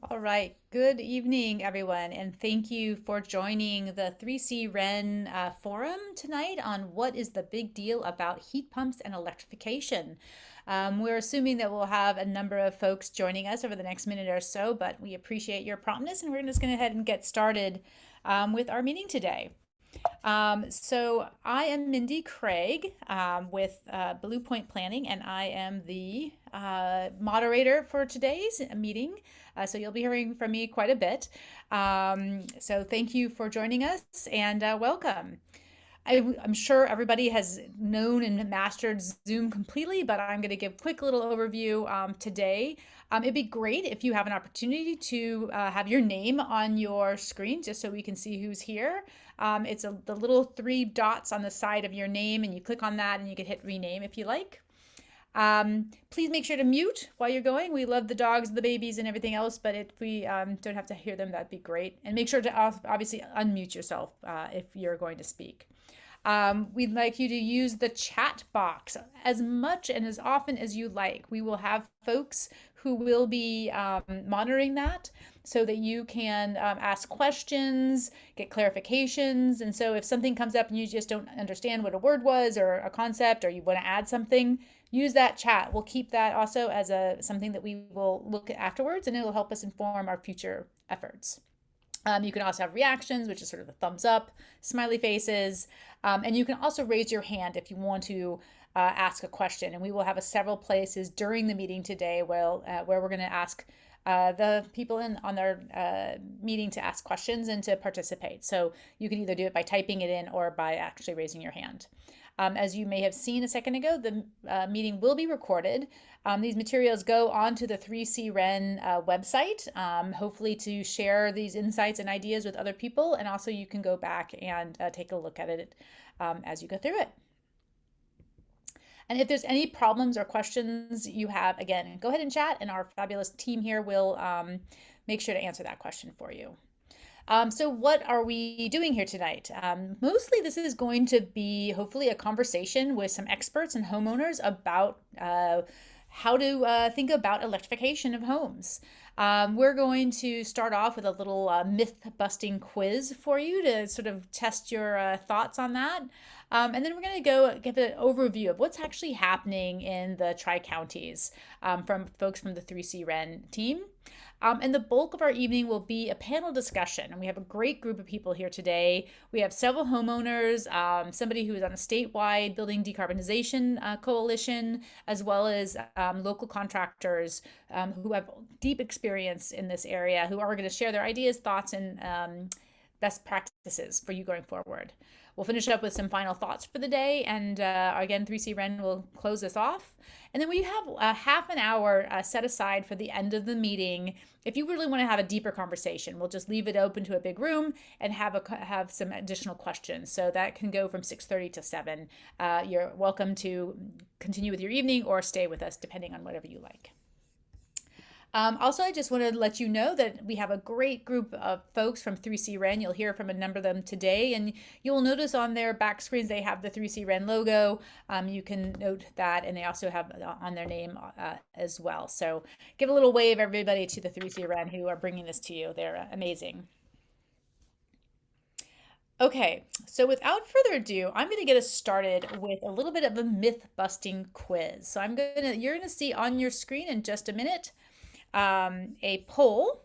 All right. Good evening, everyone, and thank you for joining the 3C Ren forum tonight on what is the big deal about heat pumps and electrification. We're assuming that we'll have a number of folks joining us over the next minute or so, but we appreciate your promptness, and we're just going to go ahead and get started with our meeting today. So I am Mindy Craig with Blue Point Planning, and I am the moderator for today's meeting. So you'll be hearing from me quite a bit. So thank you for joining us and welcome. I'm sure everybody has known and mastered Zoom completely, but I'm going to give a quick little overview today. It'd be great if you have an opportunity to have your name on your screen just so we can see who's here. It's the little three dots on the side of your name, and you click on that and you can hit rename if you like. Please make sure to mute while you're going. We love the dogs, the babies, and everything else, but if we don't have to hear them, that'd be great. And make sure to obviously unmute yourself if you're going to speak. We'd like you to use the chat box as much and as often as you like. We will have folks who will be monitoring that so that you can ask questions, get clarifications. And so if something comes up and you just don't understand what a word was or a concept, or you want to add something, use that chat. We'll keep that also as something that we will look at afterwards, and it'll help us inform our future efforts. You can also have reactions, which is sort of the thumbs up, smiley faces, and you can also raise your hand if you want to ask a question. And we will have several places during the meeting today where we're going to ask the people on their meeting to ask questions and to participate. So you can either do it by typing it in or by actually raising your hand. As you may have seen a second ago, the meeting will be recorded. These materials go onto the 3C Ren website, hopefully to share these insights and ideas with other people. And also you can go back and take a look at it as you go through it. And if there's any problems or questions you have, again, go ahead and chat, and our fabulous team here will make sure to answer that question for you. So what are we doing here tonight? Mostly this is going to be hopefully a conversation with some experts and homeowners about how to think about electrification of homes. We're going to start off with a little myth-busting quiz for you to sort of test your thoughts on that. And then we're going to go give an overview of what's actually happening in the Tri-Counties from folks from the 3C Ren team. And the bulk of our evening will be a panel discussion. And we have a great group of people here today. We have several homeowners, somebody who is on a statewide building decarbonization coalition, as well as local contractors who have deep experience in this area, who are going to share their ideas, thoughts, and best practices for you going forward. We'll finish up with some final thoughts for the day, and again, 3C Ren will close this off. And then we have a half an hour set aside for the end of the meeting. If you really want to have a deeper conversation, we'll just leave it open to a big room and have some additional questions. So that can go from 6:30 to 7. You're welcome to continue with your evening or stay with us, depending on whatever you like. Also, I just wanted to let you know that we have a great group of folks from 3C Ren. You'll hear from a number of them today, and you'll notice on their back screens they have the 3C Ren logo. You can note that, and they also have on their name as well. So give a little wave, everybody, to the 3C Ren who are bringing this to you. They're amazing. Okay, so without further ado, I'm going to get us started with a little bit of a myth-busting quiz. So you're gonna see on your screen in just a minute a poll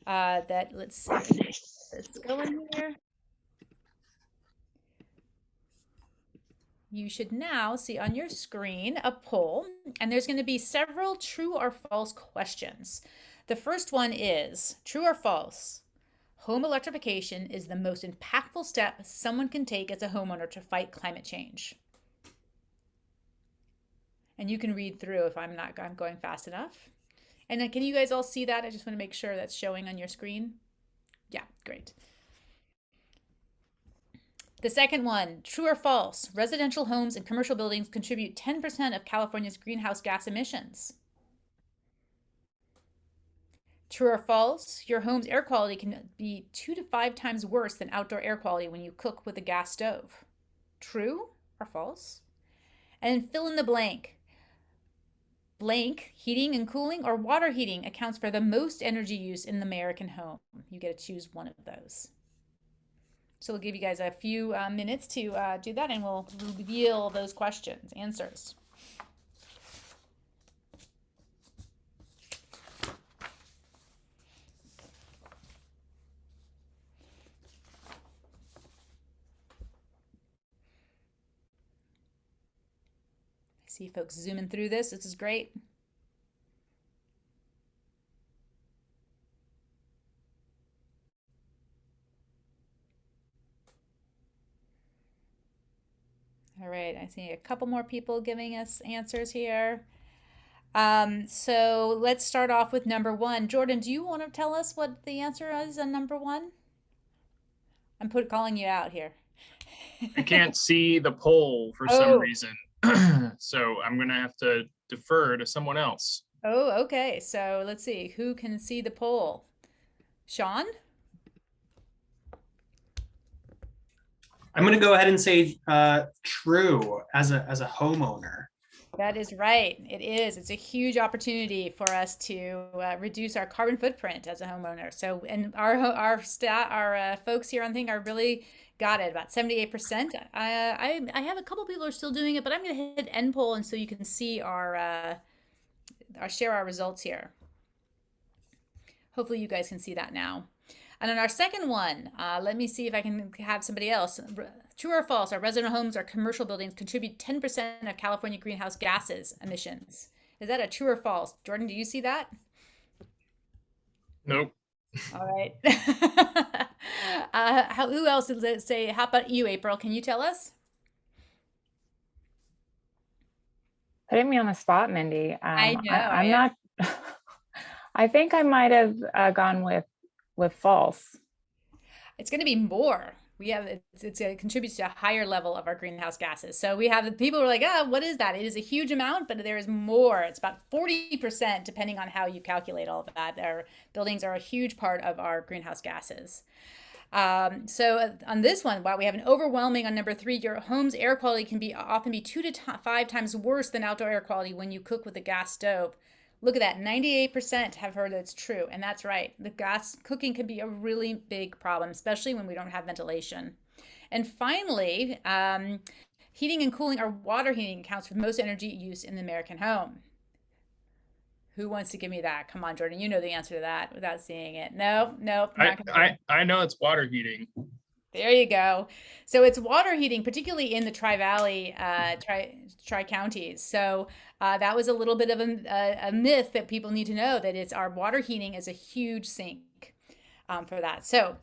that let's see, let's go in here. You should now see on your screen a poll, and there's going to be several true or false questions. The first one is true or false. Home electrification is the most impactful step someone can take as a homeowner to fight climate change. And you can read through if I'm going fast enough. And can you guys all see that? I just want to make sure that's showing on your screen. Yeah, great. The second one, true or false? Residential homes and commercial buildings contribute 10% of California's greenhouse gas emissions. True or false? Your home's air quality can be 2 to 5 times worse than outdoor air quality when you cook with a gas stove. True or false? And fill in the blank. blank, heating and cooling or water heating accounts for the most energy use in the American home? You get to choose one of those. So we'll give you guys a few minutes to do that, and we'll reveal those answers. I see folks zooming through this. This is great. All right, I see a couple more people giving us answers here. So let's start off with number 1. Jordan, do you want to tell us what the answer is on number 1? I'm calling you out here. I can't see the poll for some reason. So I'm going to have to defer to someone else. Oh, okay. So let's see. Who can see the poll? Sean? I'm going to go ahead and say true as a homeowner. That is right. It is. It's a huge opportunity for us to reduce our carbon footprint as a homeowner. So, and our folks here on Thing are really got it, about 78%. I have a couple people who are still doing it, but I'm going to hit end poll, and so you can see share our results here. Hopefully you guys can see that now. And on our second one, let me see if I can have somebody else. True or false, our resident homes or commercial buildings contribute 10% of California greenhouse gases emissions. Is that a true or false? Jordan, do you see that? Nope. All right. Who else did it say? How about you, April? Can you tell us? Putting me on the spot, Mindy. I know. I'm not. I think I might have gone with false. It's going to be more. It contributes to a higher level of our greenhouse gases. So we have the people who are like, what is that? It is a huge amount, but there is more. It's about 40%, depending on how you calculate all of that. Our buildings are a huge part of our greenhouse gases. So on this one, while we have an overwhelming on number 3, your home's air quality can often be 2 to 5 times worse than outdoor air quality when you cook with a gas stove. Look at that, 98% have heard it's true, and that's right. The gas cooking can be a really big problem, especially when we don't have ventilation. And finally, heating and cooling or water heating accounts for most energy use in the American home. Who wants to give me that? Come on, Jordan, you know the answer to that without seeing it. Nope. I know it's water heating. There you go. So it's water heating, particularly in the Tri-Valley, Tri-Counties. So that was a little bit of a myth that people need to know, that it's our water heating is a huge sink for that. So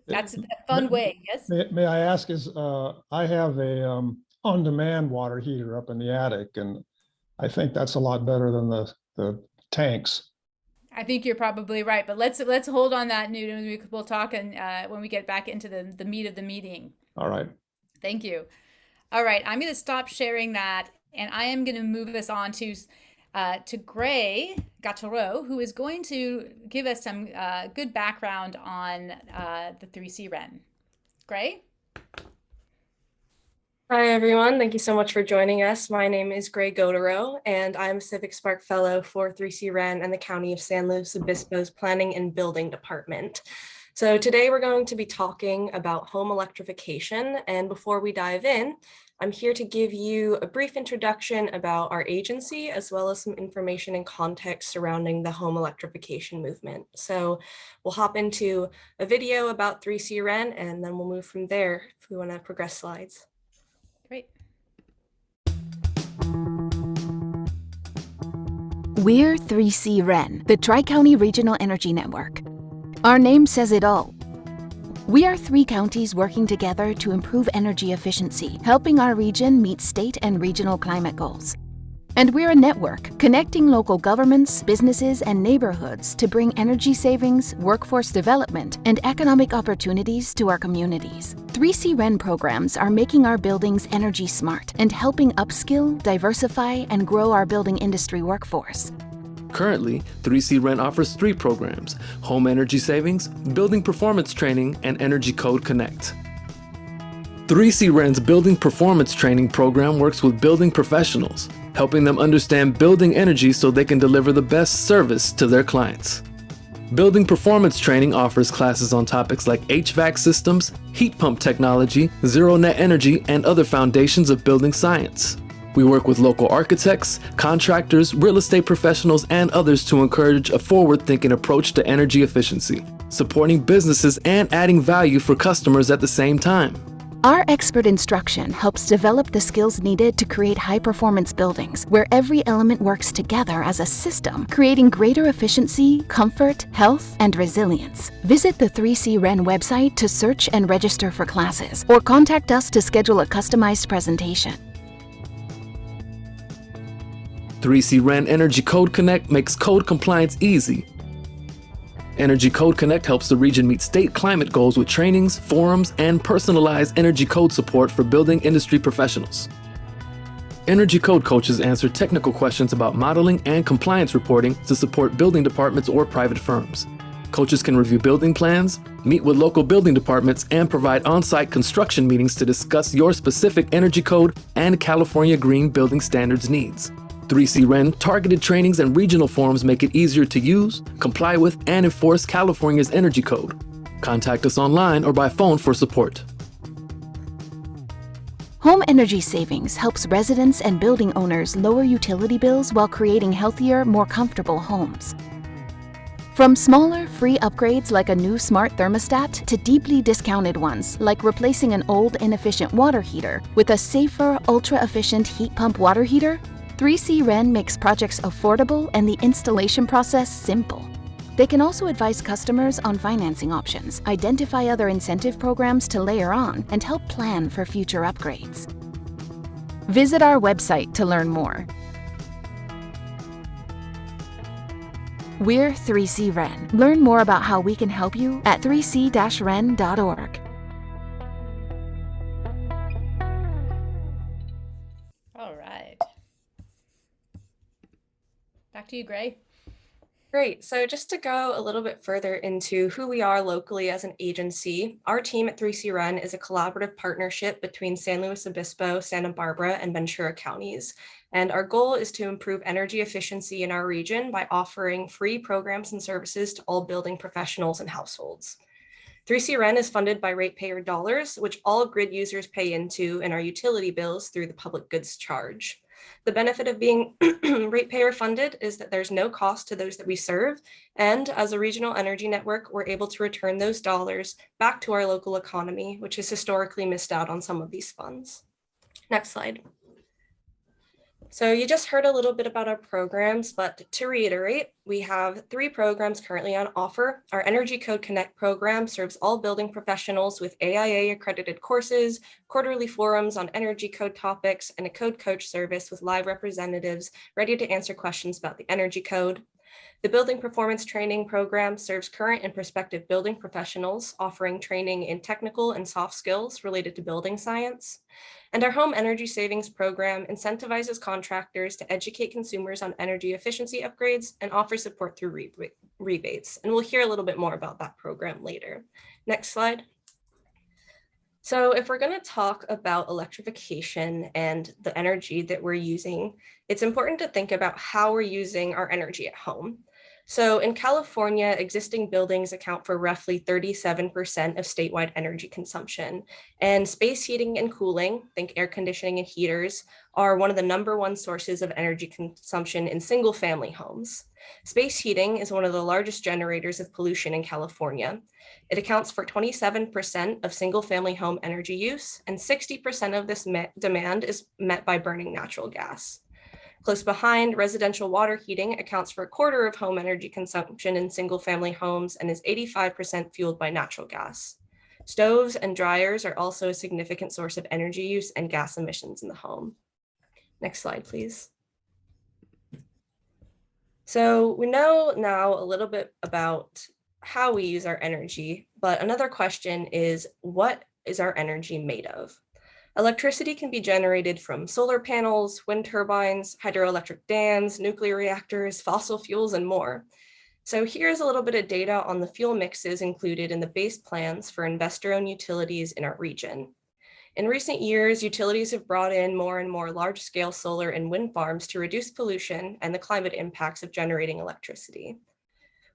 that's a fun way. Yes. May I ask? I have a on-demand water heater up in the attic, and I think that's a lot better than the tanks. I think you're probably right, but let's hold on that, Newton. We'll talk when we get back into the meat of the meeting. All right. Thank you. All right, I'm going to stop sharing that, and I am going to move us on to Gray Gattaro, who is going to give us some good background on the 3C Ren. Gray? Hi, everyone. Thank you so much for joining us. My name is Gray Godero, and I'm a Civic Spark Fellow for 3C Ren and the County of San Luis Obispo's Planning and Building Department. So today we're going to be talking about home electrification. And before we dive in, I'm here to give you a brief introduction about our agency, as well as some information and context surrounding the home electrification movement. So we'll hop into a video about 3C Ren, and then we'll move from there if we want to progress slides. Great. We're 3C Ren, the Tri-County Regional Energy Network. Our name says it all. We are 3 counties working together to improve energy efficiency, helping our region meet state and regional climate goals. And we're a network connecting local governments, businesses, and neighborhoods to bring energy savings, workforce development, and economic opportunities to our communities. 3C Ren programs are making our buildings energy smart and helping upskill, diversify, and grow our building industry workforce. Currently, 3C Ren offers 3 programs: Home Energy Savings, Building Performance Training, and Energy Code Connect. 3C Ren's Building Performance Training program works with building professionals, helping them understand building energy so they can deliver the best service to their clients. Building performance training offers classes on topics like HVAC systems, heat pump technology, zero net energy, and other foundations of building science. We work with local architects, contractors, real estate professionals, and others to encourage a forward-thinking approach to energy efficiency, supporting businesses and adding value for customers at the same time. Our expert instruction helps develop the skills needed to create high-performance buildings where every element works together as a system, creating greater efficiency, comfort, health, and resilience. Visit the 3C Ren website to search and register for classes, or contact us to schedule a customized presentation. 3C Ren Energy Code Connect makes code compliance easy. Energy Code Connect helps the region meet state climate goals with trainings, forums, and personalized energy code support for building industry professionals. Energy Code coaches answer technical questions about modeling and compliance reporting to support building departments or private firms. Coaches can review building plans, meet with local building departments, and provide on-site construction meetings to discuss your specific energy code and California Green Building Standards needs. 3C Ren targeted trainings and regional forums make it easier to use, comply with, and enforce California's energy code. Contact us online or by phone for support. Home energy savings helps residents and building owners lower utility bills while creating healthier, more comfortable homes. From smaller, free upgrades like a new smart thermostat to deeply discounted ones like replacing an old, inefficient water heater with a safer, ultra-efficient heat pump water heater, 3C Ren makes projects affordable and the installation process simple. They can also advise customers on financing options, identify other incentive programs to layer on, and help plan for future upgrades. Visit our website to learn more. We're 3C Ren. Learn more about how we can help you at 3c-ren.org. All right. Back to you, Gray. Great. So just to go a little bit further into who we are locally as an agency, our team at 3C Ren is a collaborative partnership between San Luis Obispo, Santa Barbara, and Ventura counties. And our goal is to improve energy efficiency in our region by offering free programs and services to all building professionals and households. 3C Ren is funded by ratepayer dollars, which all grid users pay into in our utility bills through the public goods charge. The benefit of being ratepayer funded is that there's no cost to those that we serve. And as a regional energy network, we're able to return those dollars back to our local economy, which has historically missed out on some of these funds. Next slide. So you just heard a little bit about our programs, but to reiterate, we have 3 programs currently on offer. Our Energy Code Connect program serves all building professionals with AIA accredited courses, quarterly forums on energy code topics, and a code coach service with live representatives ready to answer questions about the energy code. The Building Performance Training Program serves current and prospective building professionals, offering training in technical and soft skills related to building science. And our Home Energy Savings Program incentivizes contractors to educate consumers on energy efficiency upgrades and offer support through rebates. And we'll hear a little bit more about that program later. Next slide. So if we're going to talk about electrification and the energy that we're using, it's important to think about how we're using our energy at home. So in California, existing buildings account for roughly 37% of statewide energy consumption, and space heating and cooling, think air conditioning and heaters, are one of the #1 sources of energy consumption in single-family homes. Space heating is one of the largest generators of pollution in California. It accounts for 27% of single-family home energy use, and 60% of this demand is met by burning natural gas. Close behind, residential water heating accounts for 1/4 of home energy consumption in single-family homes and is 85% fueled by natural gas. Stoves and dryers are also a significant source of energy use and gas emissions in the home. Next slide, please. So we know now a little bit about how we use our energy, but another question is, what is our energy made of? Electricity can be generated from solar panels, wind turbines, hydroelectric dams, nuclear reactors, fossil fuels, and more. So here's a little bit of data on the fuel mixes included in the base plans for investor-owned utilities in our region. In recent years, utilities have brought in more and more large-scale solar and wind farms to reduce pollution and the climate impacts of generating electricity.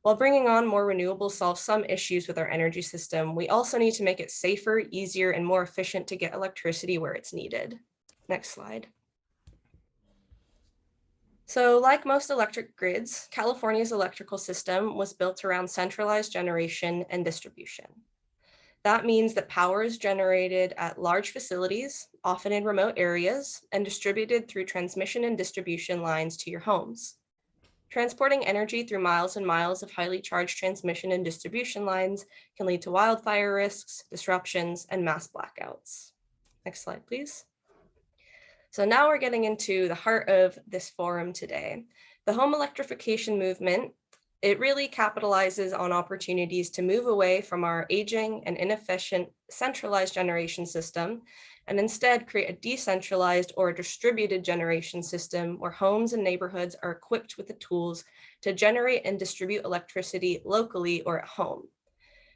While bringing on more renewables solves some issues with our energy system, we also need to make it safer, easier, and more efficient to get electricity where it's needed. Next slide. So like most electric grids, California's electrical system was built around centralized generation and distribution. That means that power is generated at large facilities, often in remote areas, and distributed through transmission and distribution lines to your homes. Transporting energy through miles and miles of highly charged transmission and distribution lines can lead to wildfire risks, disruptions, and mass blackouts. Next slide, please. So now we're getting into the heart of this forum today. The home electrification movement, it really capitalizes on opportunities to move away from our aging and inefficient centralized generation system and instead create a decentralized or distributed generation system where homes and neighborhoods are equipped with the tools to generate and distribute electricity locally or at home.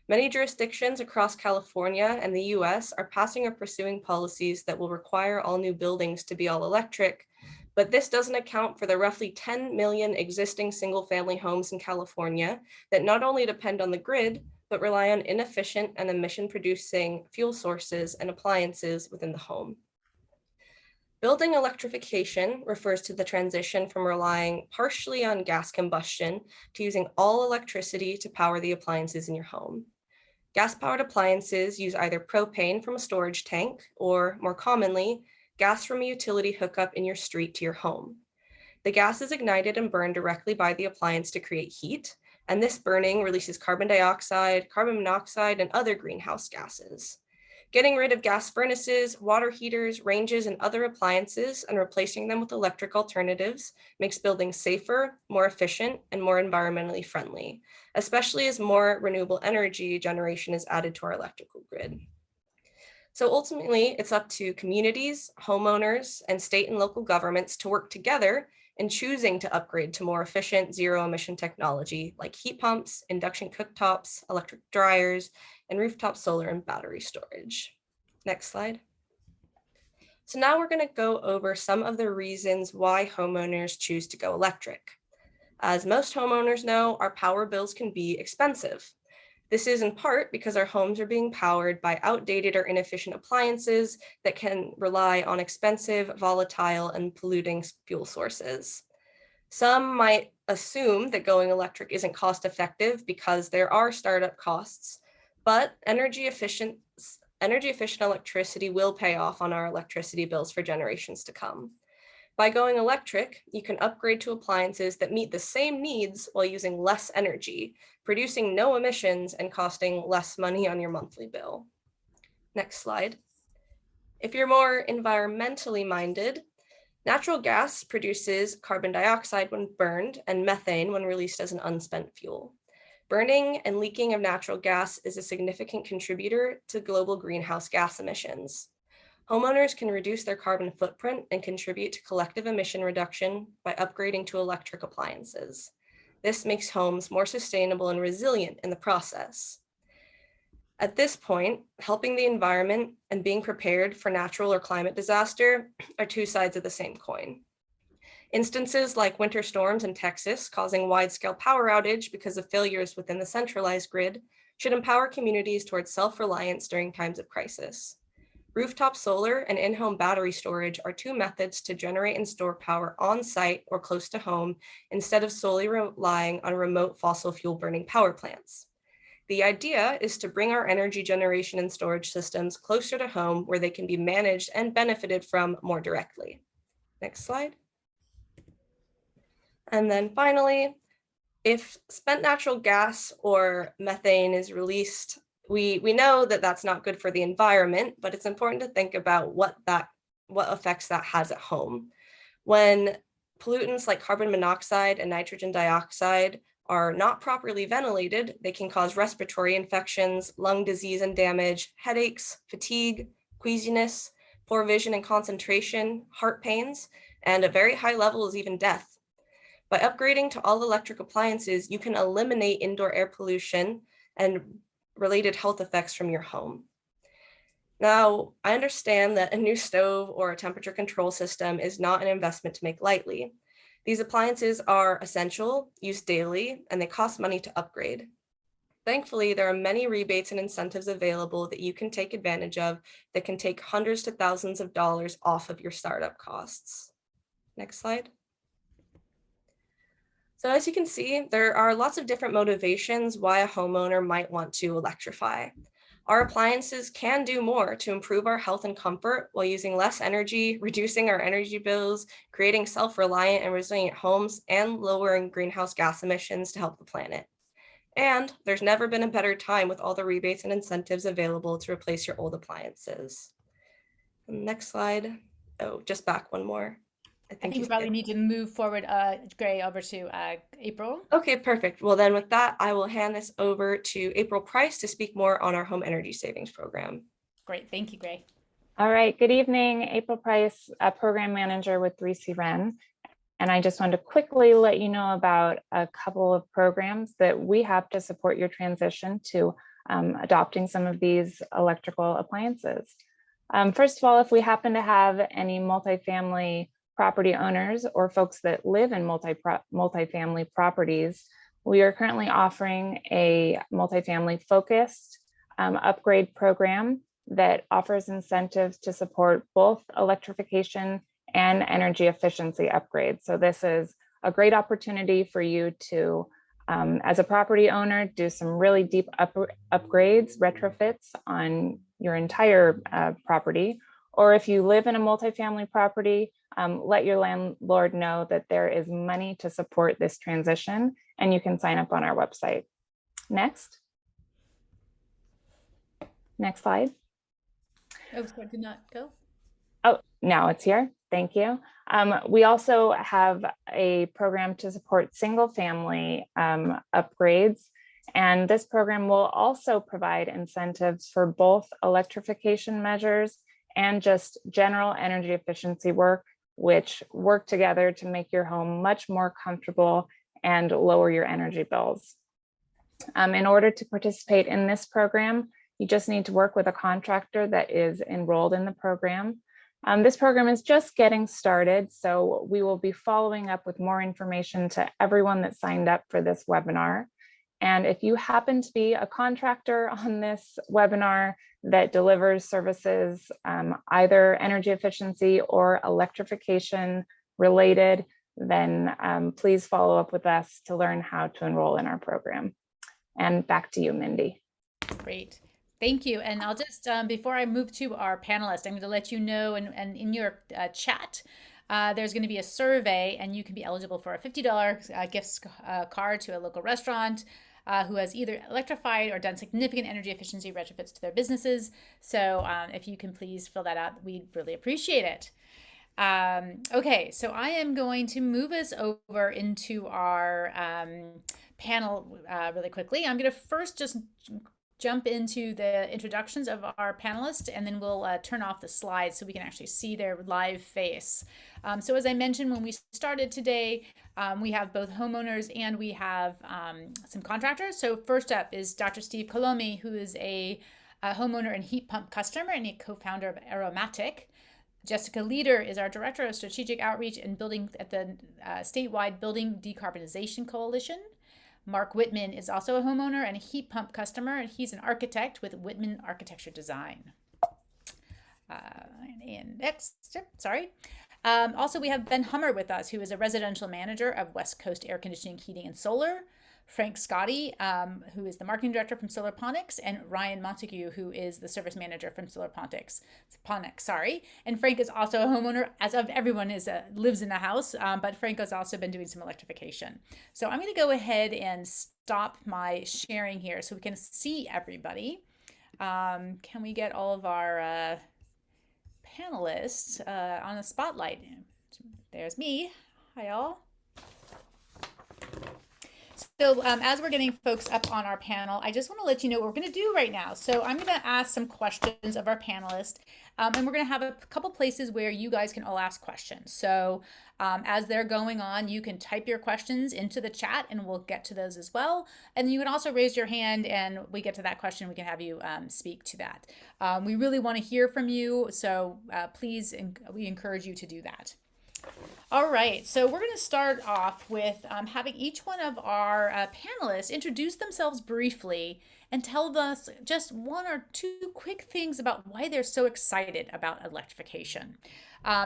Many jurisdictions across California and the US are passing or pursuing policies that will require all new buildings to be all electric, but this doesn't account for the roughly 10 million existing single-family homes in California that not only depend on the grid, but rely on inefficient and emission-producing fuel sources and appliances within the home. Building electrification refers to the transition from relying partially on gas combustion to using all electricity to power the appliances in your home. Gas-powered appliances use either propane from a storage tank or, more commonly, gas from a utility hookup in your street to your home. The gas is ignited and burned directly by the appliance to create heat, and this burning releases carbon dioxide, carbon monoxide, and other greenhouse gases. Getting rid of gas furnaces, water heaters, ranges, and other appliances and replacing them with electric alternatives makes buildings safer, more efficient, and more environmentally friendly, especially as more renewable energy generation is added to our electrical grid. So ultimately, it's up to communities, homeowners, and state and local governments to work together in choosing to upgrade to more efficient zero-emission technology like heat pumps, induction cooktops, electric dryers, and rooftop solar and battery storage. Next slide. So now we're going to go over some of the reasons why homeowners choose to go electric. As most homeowners know, our power bills can be expensive. This is in part because our homes are being powered by outdated or inefficient appliances that can rely on expensive, volatile, and polluting fuel sources. Some might assume that going electric isn't cost effective because there are startup costs, but energy efficient electricity will pay off on our electricity bills for generations to come. By going electric, you can upgrade to appliances that meet the same needs while using less energy, producing no emissions and costing less money on your monthly bill. Next slide. If you're more environmentally minded, natural gas produces carbon dioxide when burned and methane when released as an unspent fuel. Burning and leaking of natural gas is a significant contributor to global greenhouse gas emissions. Homeowners can reduce their carbon footprint and contribute to collective emission reduction by upgrading to electric appliances. This makes homes more sustainable and resilient in the process. At this point, helping the environment and being prepared for natural or climate disaster are two sides of the same coin. Instances like winter storms in Texas causing wide-scale power outage because of failures within the centralized grid should empower communities towards self-reliance during times of crisis. Rooftop solar and in-home battery storage are two methods to generate and store power on-site or close to home instead of solely relying on remote fossil fuel burning power plants. The idea is to bring our energy generation and storage systems closer to home where they can be managed and benefited from more directly. Next slide. And then finally, if spent natural gas or methane is released, we know that that's not good for the environment, but it's important to think about what effects that has at home. When pollutants like carbon monoxide and nitrogen dioxide are not properly ventilated, they can cause respiratory infections, lung disease and damage, headaches, fatigue, queasiness, poor vision and concentration, heart pains, and at very high levels, even death. By upgrading to all electric appliances, you can eliminate indoor air pollution and related health effects from your home. Now, I understand that a new stove or a temperature control system is not an investment to make lightly. These appliances are essential, used daily, and they cost money to upgrade. Thankfully, there are many rebates and incentives available that you can take advantage of that can take hundreds to thousands of dollars off of your startup costs. Next slide. So as you can see, there are lots of different motivations why a homeowner might want to electrify. Our appliances can do more to improve our health and comfort while using less energy, reducing our energy bills, creating self-reliant and resilient homes, and lowering greenhouse gas emissions to help the planet. And there's never been a better time with all the rebates and incentives available to replace your old appliances. Next slide. Oh, just back one more. I think we probably need to move forward, Gray, over to April. Okay, perfect. Well, then with that, I will hand this over to April Price to speak more on our home energy savings program. Great. Thank you, Gray. All right. Good evening. April Price, a program manager with 3C Ren. And I just wanted to quickly let you know about a couple of programs that we have to support your transition to adopting some of these electrical appliances. First of all, if we happen to have any multifamily property owners or folks that live in multifamily properties, we are currently offering a multifamily focused upgrade program that offers incentives to support both electrification and energy efficiency upgrades. So this is a great opportunity for you to, as a property owner, do some really deep upgrades, retrofits on your entire property. Or if you live in a multifamily property, let your landlord know that there is money to support this transition, and you can sign up on our website. Next. Next slide. Oh, sorry, did not go. Oh, now it's here. Thank you. We also have a program to support SingleFamily upgrades. And this program will also provide incentives for both electrification measures and just general energy efficiency work, which work together to make your home much more comfortable and lower your energy bills. In order to participate in this program, you just need to work with a contractor that is enrolled in the program. This program is just getting started, so we will be following up with more information to everyone that signed up for this webinar. And if you happen to be a contractor on this webinar that delivers services, either energy efficiency or electrification related, then please follow up with us to learn how to enroll in our program. And back to you, Mindy. Great. Thank you. And I'll just, before I move to our panelists, I'm going to let you know, and in your chat, there's going to be a survey, and you can be eligible for a $50 gift card to a local restaurant who has either electrified or done significant energy efficiency retrofits to their businesses. So if you can please fill that out, we'd really appreciate it. Okay, so I am going to move us over into our panel really quickly. I'm going to first just jump into the introductions of our panelists, and then we'll turn off the slides so we can actually see their live face. So as I mentioned when we started today, we have both homeowners and we have some contractors. So first up is Dr. Steve Colomi, who is a homeowner and heat pump customer and a co-founder of Aromatic. Jessica Leader is our Director of Strategic Outreach and Building at the statewide Building Decarbonization Coalition. Mark Whitman is also a homeowner and a heat pump customer, and he's an architect with Whitman Architecture Design. And next, sorry. Also, we have Ben Hummer with us, who is a residential manager of West Coast Air Conditioning, Heating, and Solar. Frank Scotti, who is the marketing director from SolarPonics, and Ryan Montague, who is the service manager from SolarPonics. And Frank is also a homeowner, as of everyone lives in the house, but Frank has also been doing some electrification. So I'm going to go ahead and stop my sharing here so we can see everybody. Can we get all of our panelists on the spotlight? There's me. Hi, all. So as we're getting folks up on our panel, I just want to let you know what we're going to do right now. So I'm going to ask some questions of our panelists, and we're going to have a couple places where you guys can all ask questions. So as they're going on, you can type your questions into the chat and we'll get to those as well. And you can also raise your hand and we get to that question, we can have you speak to that. We really want to hear from you, so please, we encourage you to do that. All right, so we're going to start off with having each one of our panelists introduce themselves briefly and tell us just one or two quick things about why they're so excited about electrification.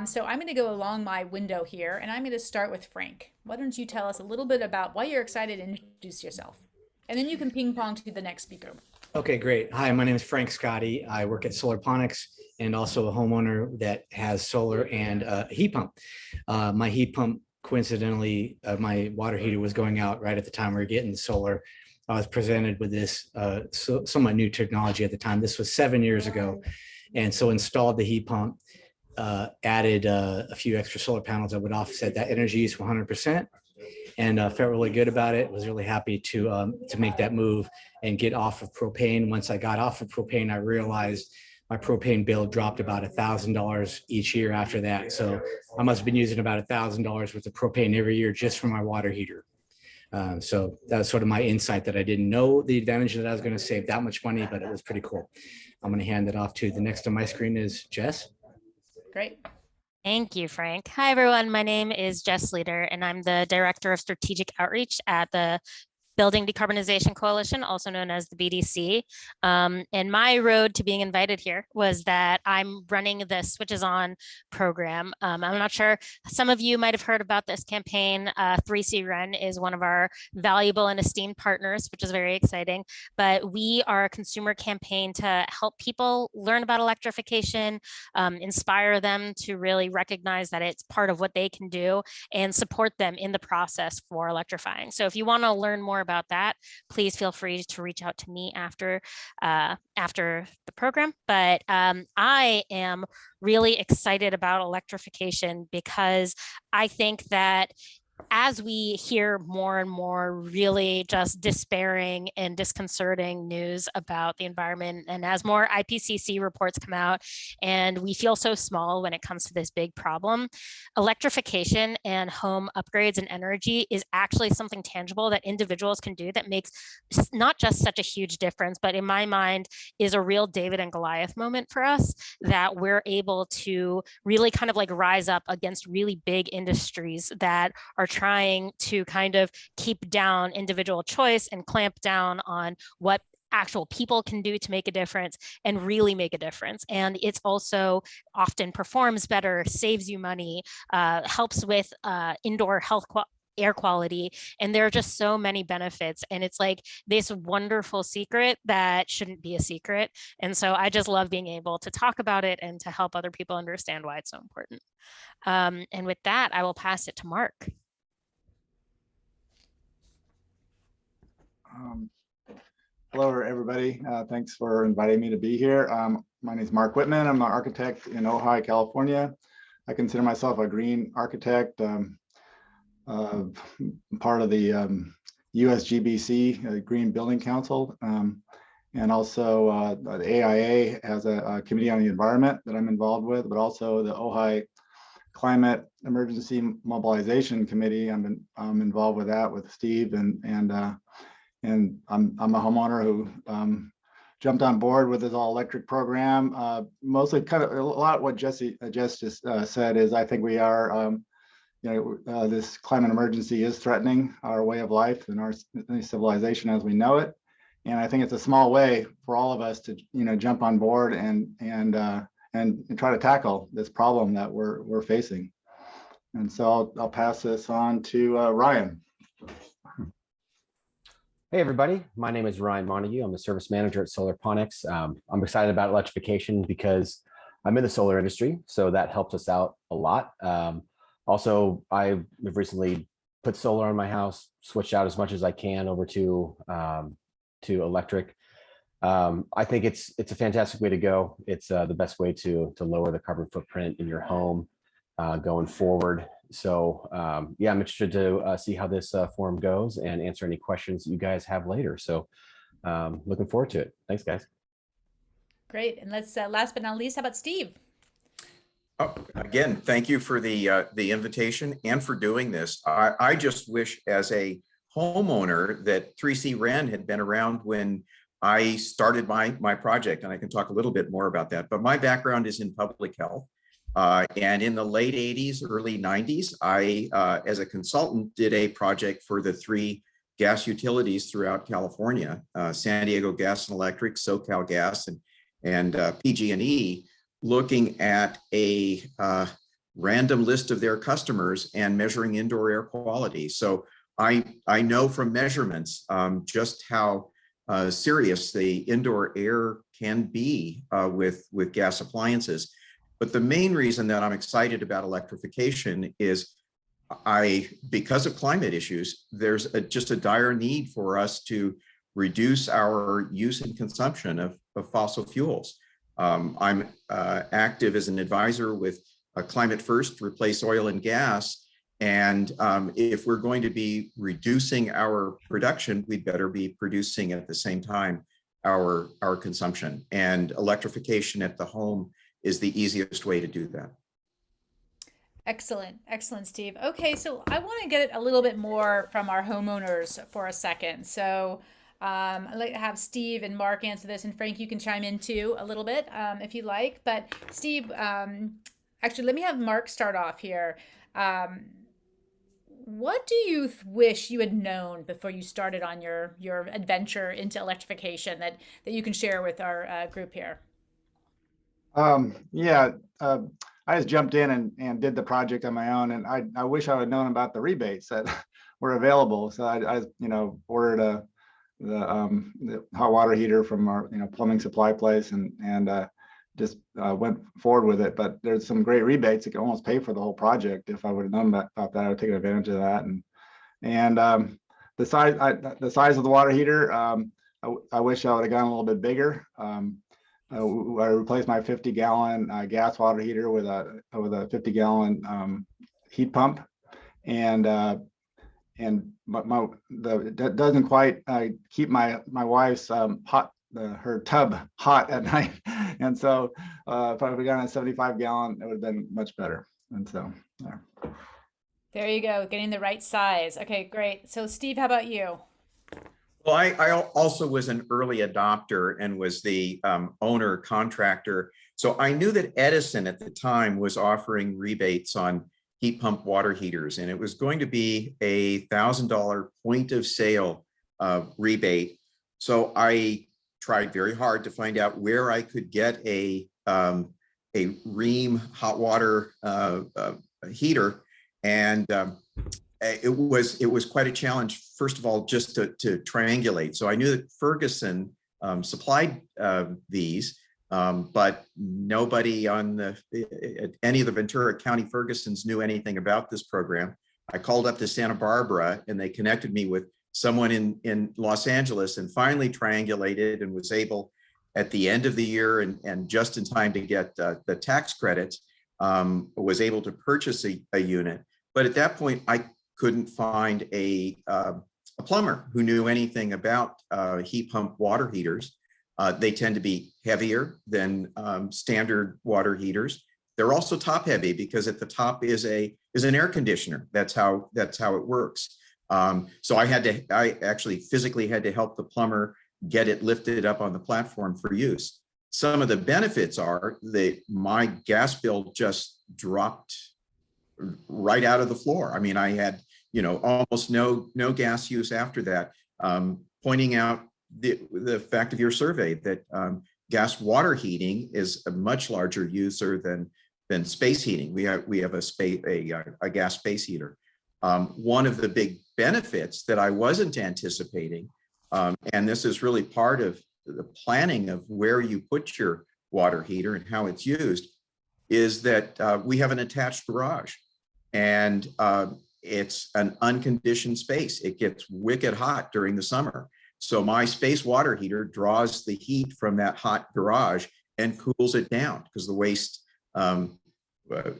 So I'm going to go along my window here, and I'm going to start with Frank. Why don't you tell us a little bit about why you're excited and introduce yourself? And then you can ping pong to the next speaker. Okay, great. Hi, my name is Frank Scotty. I work at Solarponics and also a homeowner that has solar and a heat pump. My heat pump, coincidentally, my water heater was going out right at the time we were getting solar. I was presented with this somewhat new technology at the time. This was 7 years ago. And so installed the heat pump, added a few extra solar panels that would offset that energy use 100%. And felt really good about it. Was really happy to make that move and get off of propane. Once I got off of propane, I realized my propane bill dropped about $1,000 each year after that. So I must have been using about $1,000 worth of propane every year just for my water heater. So that was sort of my insight, that I didn't know the advantage that I was going to save that much money, but it was pretty cool. I'm going to hand it off to the next on my screen is Jess. Great. Thank you, Frank. Hi, everyone. My name is Jess Leader, and I'm the Director of Strategic Outreach at the Building Decarbonization Coalition, also known as the BDC. And my road to being invited here was that I'm running the Switches On program. I'm not sure, some of you might have heard about this campaign. 3C Ren is one of our valuable and esteemed partners, which is very exciting. But we are a consumer campaign to help people learn about electrification, inspire them to really recognize that it's part of what they can do, and support them in the process for electrifying. So if you want to learn more about that, please feel free to reach out to me after the program. But I am really excited about electrification because I think that as we hear more and more really just despairing and disconcerting news about the environment, and as more IPCC reports come out and we feel so small when it comes to this big problem, electrification and home upgrades and energy is actually something tangible that individuals can do that makes not just such a huge difference, but in my mind is a real David and Goliath moment for us, that we're able to really kind of like rise up against really big industries that are trying to kind of keep down individual choice and clamp down on what actual people can do to make a difference and really make a difference. And it's also often performs better, saves you money, helps with indoor health air quality. And there are just so many benefits. And it's like this wonderful secret that shouldn't be a secret. And so I just love being able to talk about it and to help other people understand why it's so important. And with that, I will pass it to Mark. Hello, everybody. Thanks for inviting me to be here. My name is Mark Whitman. I'm an architect in Ojai, California. I consider myself a green architect, part of the USGBC, Green Building Council, and also the AIA has a committee on the environment that I'm involved with, but also the Ojai Climate Emergency Mobilization Committee. I'm involved with that with Steve, and I'm a homeowner who jumped on board with this all electric program. Mostly kind of a lot of what Jess just said is I think we are, this climate emergency is threatening our way of life and our civilization as we know it. And I think it's a small way for all of us to, jump on board and try to tackle this problem that we're facing. And so I'll pass this on to Ryan. Hey everybody, my name is Ryan Montague. I'm the service manager at Solarponics. I'm excited about electrification because I'm in the solar industry, so that helps us out a lot. Also, I've recently put solar on my house, switched out as much as I can over to electric. I think it's a fantastic way to go. It's the best way to lower the carbon footprint in your home going forward. So yeah, I'm interested to see how this forum goes and answer any questions you guys have later. So looking forward to it. Thanks, guys. Great. And let's last but not least, how about Steve? Oh, again, thank you for the invitation and for doing this. I just wish as a homeowner that 3C Ren had been around when I started my project, and I can talk a little bit more about that. But my background is in public health. And in the late 80s, early 90s, I, as a consultant, did a project for the 3 gas utilities throughout California, San Diego Gas and Electric, SoCal Gas, and PG&E, looking at a random list of their customers and measuring indoor air quality. So I know from measurements just how serious the indoor air can be with gas appliances. But the main reason that I'm excited about electrification is because of climate issues, there's just a dire need for us to reduce our use and consumption of fossil fuels. I'm active as an advisor with Climate First, Replace Oil and Gas. And if we're going to be reducing our production, we'd better be producing at the same time our consumption. And electrification at the home is the easiest way to do that. Excellent. Excellent, Steve. Okay, so I want to get a little bit more from our homeowners for a second. So I'd like to have Steve and Mark answer this, and Frank, you can chime in too a little bit if you like. But Steve, actually, let me have Mark start off here. What do you wish you had known before you started on your adventure into electrification that you can share with our group here? Yeah, I just jumped in and did the project on my own, and I wish I would known about the rebates that were available. So I ordered the hot water heater from our plumbing supply place and just went forward with it. But there's some great rebates that could almost pay for the whole project. If I would have known about that, I would have taken advantage of that. And the size of the water heater, I wish I would have gone a little bit bigger. I replaced my 50-gallon gas water heater with a 50-gallon heat pump, and that doesn't quite keep my wife's her tub hot at night. And so if I would have gone a 75-gallon, it would have been much better. And so yeah. There you go, getting the right size. Okay, great. So Steve, how about you? Well, I also was an early adopter and was the owner contractor. So I knew that Edison at the time was offering rebates on heat pump water heaters, and it was going to be a $1,000 point of sale rebate. So I tried very hard to find out where I could get a Rheem hot water heater, and it was quite a challenge, first of all, just to triangulate. So I knew that Ferguson supplied these, but nobody on any of the Ventura County Fergusons knew anything about this program. I called up to Santa Barbara and they connected me with someone in Los Angeles, and finally triangulated and was able at the end of the year and just in time to get the tax credits, was able to purchase a unit. But at that point, I couldn't find a plumber who knew anything about heat pump water heaters. They tend to be heavier than standard water heaters. They're also top heavy because at the top is an air conditioner. That's how it works. So I actually physically had to help the plumber get it lifted up on the platform for use. Some of the benefits are that my gas bill just dropped right out of the floor. I mean, I had almost no gas use after that, pointing out the fact of your survey that gas water heating is a much larger user than space heating. We have a gas space heater. One of the big benefits that I wasn't anticipating, and this is really part of the planning of where you put your water heater and how it's used, is that we have an attached garage, and it's an unconditioned space. It gets wicked hot during the summer. So my space water heater draws the heat from that hot garage and cools it down because the waste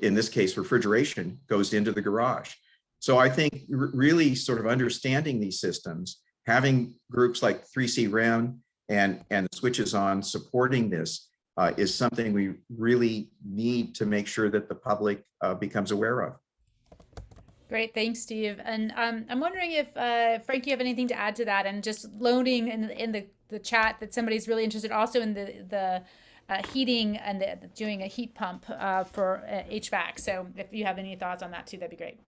in this case, refrigeration goes into the garage. So I think really sort of understanding these systems, having groups like 3C REN and the Switches On supporting this is something we really need to make sure that the public becomes aware of. Great, thanks, Steve. And I'm wondering if Frank, you have anything to add to that, and just loading in the chat that somebody's really interested also in the heating and doing a heat pump for HVAC. So if you have any thoughts on that too, that'd be great.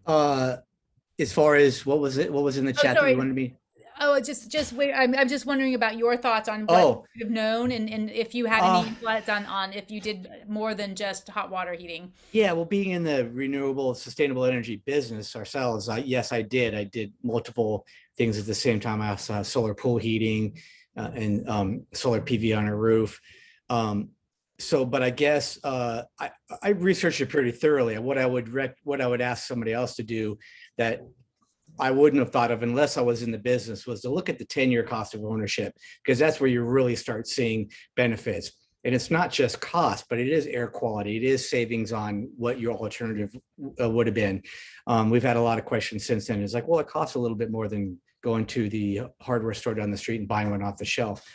As far as what was it? What was in the chat that you wanted me? Oh, just wait. I'm just wondering about your thoughts on what you've known, and if you had any thoughts on if you did more than just hot water heating. Yeah, well, being in the renewable, sustainable energy business ourselves, yes, I did. I did multiple things at the same time. I also have solar pool heating and solar PV on a roof. But I guess I researched it pretty thoroughly. What I would ask somebody else to do that I wouldn't have thought of unless I was in the business was to look at the 10-year cost of ownership, because that's where you really start seeing benefits. And it's not just cost, but it is air quality. It is savings on what your alternative would have been. We've had a lot of questions since then. It's like, well, it costs a little bit more than going to the hardware store down the street and buying one off the shelf.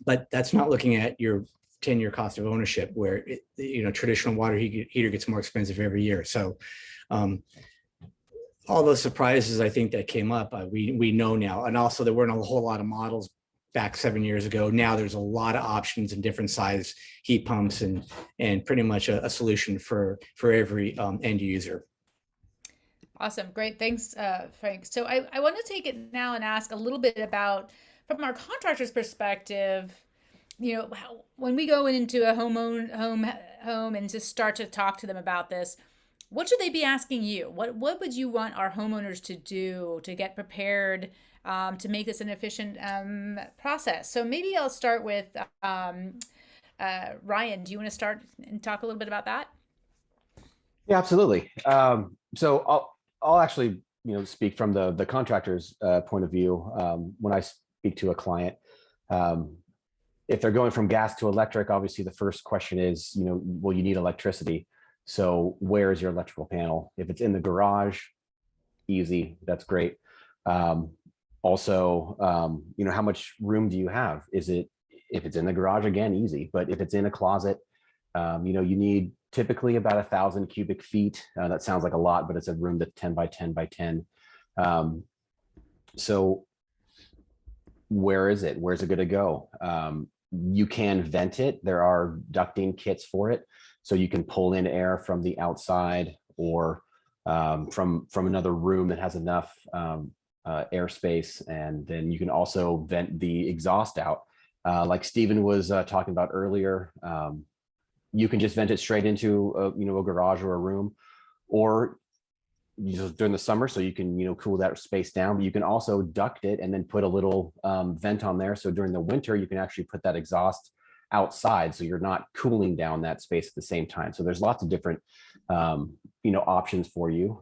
But that's not looking at your 10-year cost of ownership, where traditional water heater gets more expensive every year. So all those surprises I think that came up, we know now. And also there weren't a whole lot of models back 7 years ago. Now there's a lot of options and different size heat pumps and pretty much a solution for every end user. Awesome. Great. Thanks, Frank. So I want to take it now and ask a little bit about, from our contractor's perspective, when we go into a home and just start to talk to them about this, what should they be asking you? What would you want our homeowners to do to get prepared to make this an efficient process? So maybe I'll start with Ryan. Do you want to start and talk a little bit about that? Yeah, absolutely. So I'll actually speak from the contractor's point of view. When I speak to a client, if they're going from gas to electric, obviously the first question is, well, you need electricity. So where is your electrical panel? If it's in the garage, easy, that's great. Also, how much room do you have? If it's in the garage, again, easy. But if it's in a closet, you need typically about 1,000 cubic feet. That sounds like a lot, but it's a room that's 10 by 10 by 10. So where is it? Where's it going to go? You can vent it. There are ducting kits for it. So you can pull in air from the outside or from another room that has enough airspace. And then you can also vent the exhaust out. Like Stephen was talking about earlier, you can just vent it straight into a garage or a room, or during the summer, so you can cool that space down. But you can also duct it and then put a little vent on there. So during the winter, you can actually put that exhaust outside, so you're not cooling down that space at the same time. So there's lots of different options for you.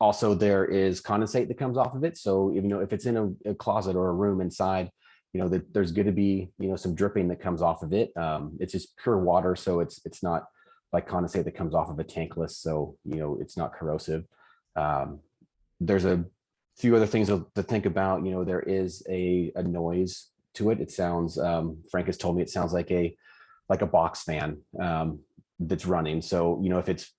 Also, there is condensate that comes off of it. So even if it's in a closet or a room inside, there's going to be some dripping that comes off of it. It's just pure water, so it's not like condensate that comes off of a tankless, so it's not corrosive. There's a few other things to think about. There is a noise to it. It sounds, Frank has told me, it sounds like a box fan that's running. So if it's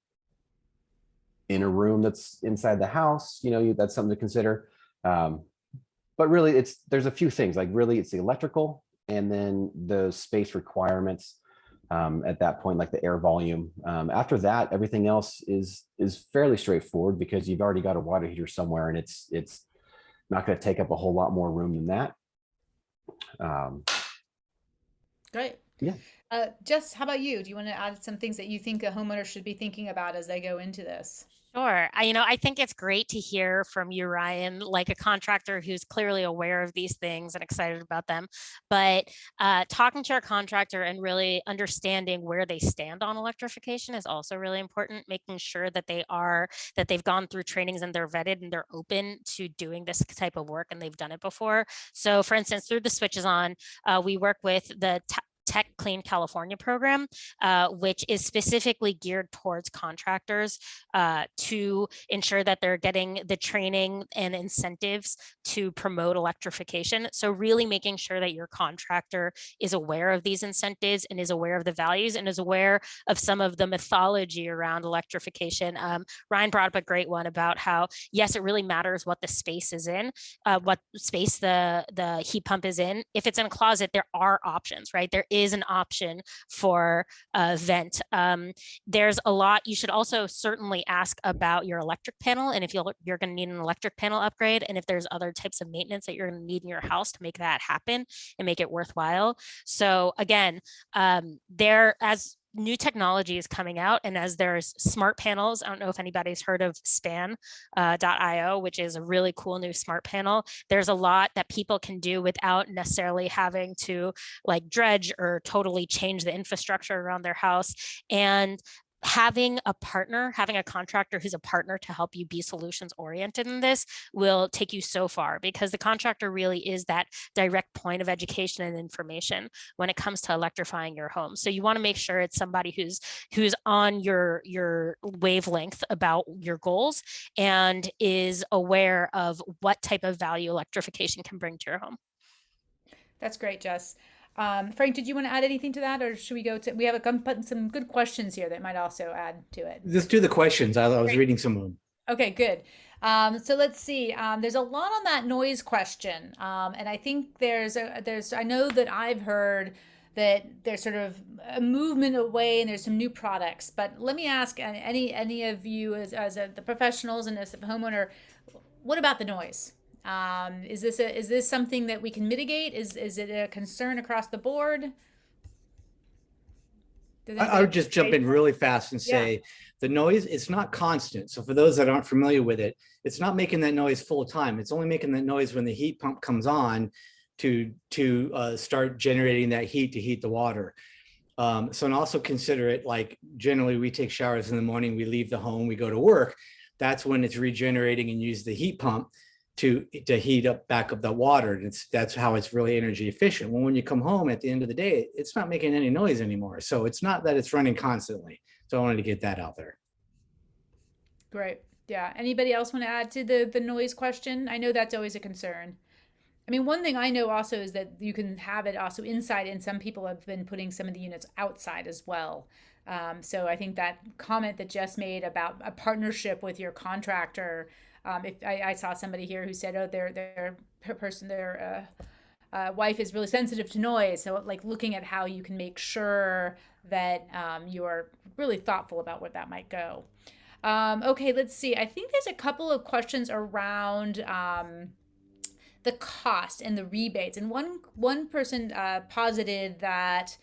in a room that's inside the house, that's something to consider. But really, there's a few things. Like really, it's the electrical and then the space requirements. At that point, like the air volume. After that, everything else is fairly straightforward, because you've already got a water heater somewhere, and it's not going to take up a whole lot more room than that. Great. Yeah. Jess, how about you? Do you want to add some things that you think a homeowner should be thinking about as they go into this? Sure. I think it's great to hear from you, Ryan, like a contractor who's clearly aware of these things and excited about them. But talking to our contractor and really understanding where they stand on electrification is also really important. Making sure that they've gone through trainings and they're vetted and they're open to doing this type of work and they've done it before. So, for instance, through the Switches On, we work with the Protect Clean California program, which is specifically geared towards contractors to ensure that they're getting the training and incentives to promote electrification. So really making sure that your contractor is aware of these incentives and is aware of the values and is aware of some of the mythology around electrification. Ryan brought up a great one about how, yes, it really matters what the space is in, what space the heat pump is in. If it's in a closet, there are options, right? There is an option for a vent. There's a lot. You should also certainly ask about your electric panel, and if you're going to need an electric panel upgrade, and if there's other types of maintenance that you're going to need in your house to make that happen and make it worthwhile. So again, as new technology is coming out, and as there's smart panels, I don't know if anybody's heard of span.io, which is a really cool new smart panel. There's a lot that people can do without necessarily having to like dredge or totally change the infrastructure around their house. And having a partner, having a contractor who's a partner to help you be solutions oriented in this will take you so far, because the contractor really is that direct point of education and information when it comes to electrifying your home. So you want to make sure it's somebody who's on your wavelength about your goals and is aware of what type of value electrification can bring to your home. That's great, Jess. Frank, did you want to add anything to that, or should we go to, we have some good questions here that might also add to it. Let's do the questions. I was reading some of them. Okay, good. So let's see. There's a lot on that noise question. And I think I know that I've heard that there's sort of a movement away and there's some new products, but let me ask any of you as the professionals and as a homeowner, what about the noise? Is this something that we can mitigate? Is it a concern across the board? I would just jump in really fast and say the noise, it's not constant. So for those that aren't familiar with it, it's not making that noise full time. It's only making that noise when the heat pump comes on to start generating that heat to heat the water. So and also consider it like generally we take showers in the morning, we leave the home, we go to work. That's when it's regenerating and use the heat pump to heat back up the water. And that's how it's really energy efficient. When you come home at the end of the day, it's not making any noise anymore. So it's not that it's running constantly. So I wanted to get that out there. Great. Yeah. Anybody else want to add to the noise question? I know that's always a concern. I mean, one thing I know also is that you can have it also inside, and some people have been putting some of the units outside as well. So I think that comment that Jess made about a partnership with your contractor, if I saw somebody here who said, oh, their wife is really sensitive to noise. So like looking at how you can make sure that you are really thoughtful about where that might go. Okay, let's see. I think there's a couple of questions around the cost and the rebates. And one person posited that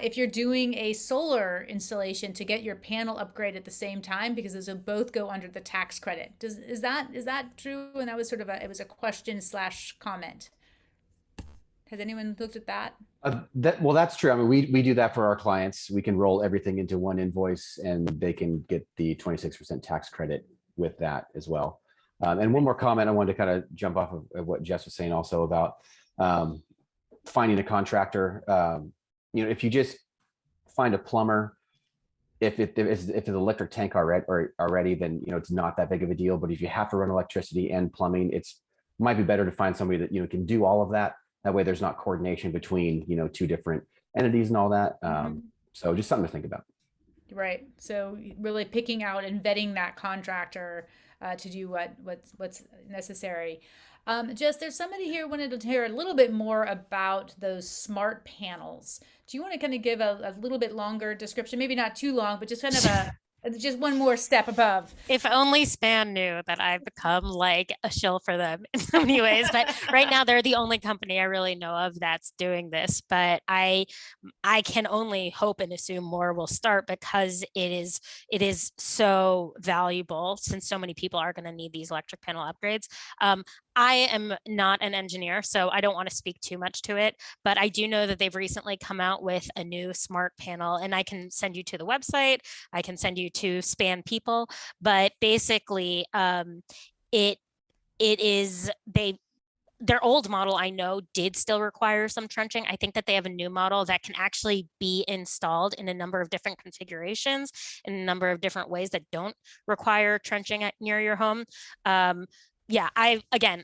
if you're doing a solar installation to get your panel upgrade at the same time, because those will both go under the tax credit. Is that true? And that was sort of it was a question / comment. Has anyone looked at that? Well, that's true. I mean, we do that for our clients. We can roll everything into one invoice and they can get the 26% tax credit with that as well. And one more comment I wanted to kind of jump off of what Jess was saying also about finding a contractor. If you just find a plumber, if it's an electric tank already, then it's not that big of a deal. But if you have to run electricity and plumbing, might be better to find somebody that can do all of that. That way, there's not coordination between two different entities and all that. So just something to think about. Right. So really picking out and vetting that contractor to do what's necessary. Jess, there's somebody here wanted to hear a little bit more about those smart panels. Do you want to kind of give a little bit longer description? Maybe not too long, but just kind of just one more step above. If only Span knew that I've become like a shill for them in so many ways. But right now they're the only company I really know of that's doing this. But I can only hope and assume more will start, because it is so valuable, since so many people are going to need these electric panel upgrades. I am not an engineer, so I don't want to speak too much to it, but I do know that they've recently come out with a new smart panel, and I can send you to the website. I can send you to Span people, but basically it is their old model, I know, did still require some trenching. I think that they have a new model that can actually be installed in a number of different configurations, in a number of different ways that don't require trenching near your home. Yeah, I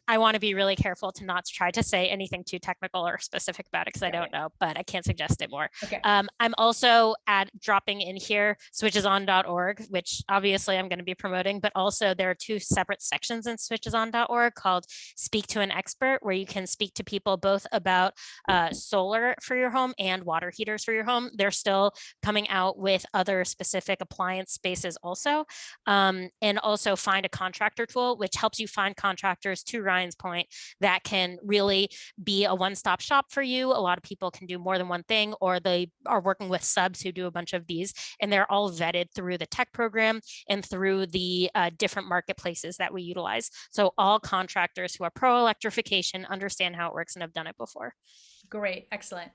want to be really careful to not try to say anything too technical or specific about it because I don't know, but I can't suggest it more. Okay. I'm also dropping in here switcheson.org, which obviously I'm going to be promoting, but also there are two separate sections in switcheson.org called Speak to an Expert, where you can speak to people both about solar for your home and water heaters for your home. They're still coming out with other specific appliance spaces also, and also find a contractor tool, which helps you find contractors, to Ryan's point, that can really be a one-stop shop for you. A lot of people can do more than one thing, or they are working with subs who do a bunch of these, and they're all vetted through the tech program and through the different marketplaces that we utilize. So all contractors who are pro electrification understand how it works and have done it before. Great, excellent.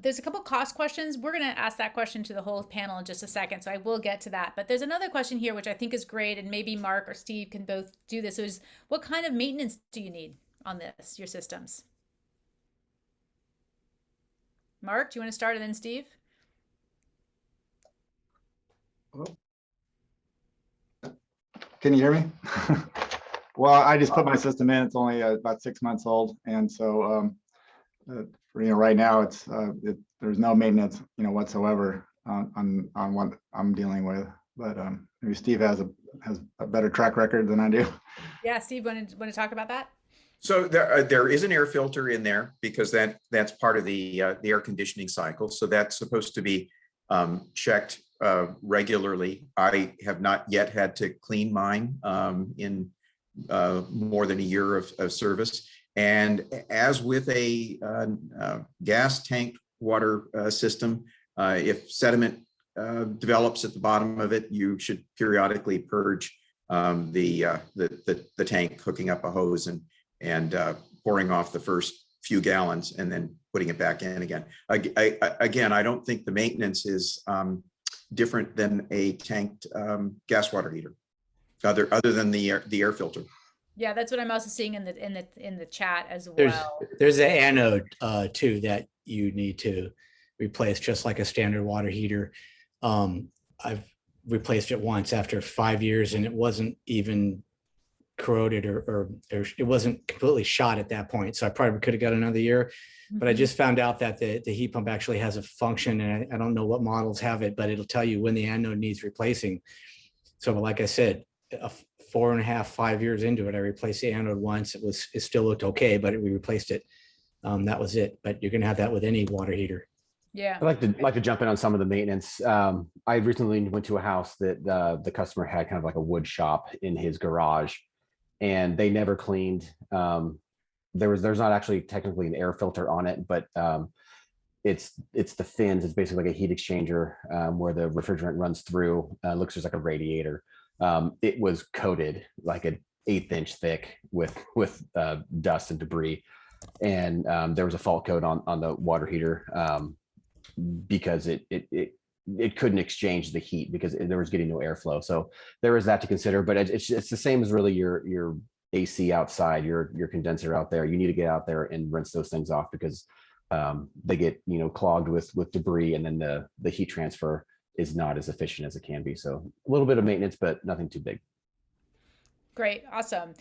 There's a couple cost questions. We're going to ask that question to the whole panel in just a second, so I will get to that. But there's another question here, which I think is great, and maybe Mark or Steve can both do this. Is what kind of maintenance do you need on this, your systems? Mark, do you want to start, and then Steve? Can you hear me? Well, I just put my system in. It's only about 6 months old, and so right now there's no maintenance whatsoever on what I'm dealing with. But maybe Steve has a better track record than I do. Yeah, Steve, want to talk about that? So there is an air filter in there because that's part of the air conditioning cycle. So that's supposed to be checked regularly. I have not yet had to clean mine in more than a year of service. And as with a gas tank water system, if sediment develops at the bottom of it, you should periodically purge the tank, hooking up a hose and pouring off the first few gallons and then putting it back in again. Again, I don't think the maintenance is different than a tanked gas water heater, other than the air filter. Yeah, that's what I'm also seeing in the chat as well. There's an anode too that you need to replace, just like a standard water heater. I've replaced it once after 5 years, and it wasn't even corroded or it wasn't completely shot at that point. So I probably could have got another year. But I just found out that the heat pump actually has a function, and I don't know what models have it, but it'll tell you when the anode needs replacing. So like I said, 4.5, 5 years into it, I replaced the anode once. It still looked okay, but we replaced it. That was it. But you're gonna have that with any water heater. Yeah. I'd like to jump in on some of the maintenance. I recently went to a house that the customer had kind of like a wood shop in his garage, and they never cleaned. There's not actually technically an air filter on it, but it's the fins. It's basically like a heat exchanger where the refrigerant runs through. Looks just like a radiator. It was coated like an 1/8 inch thick with dust and debris, and there was a fault code on the water heater because it couldn't exchange the heat because there was getting no airflow. So there is that to consider, but it's the same as really your AC outside, your condenser out there. You need to get out there and rinse those things off because they get clogged with debris, and then the heat transfer is not as efficient as it can be. So a little bit of maintenance, but nothing too big. Great, awesome.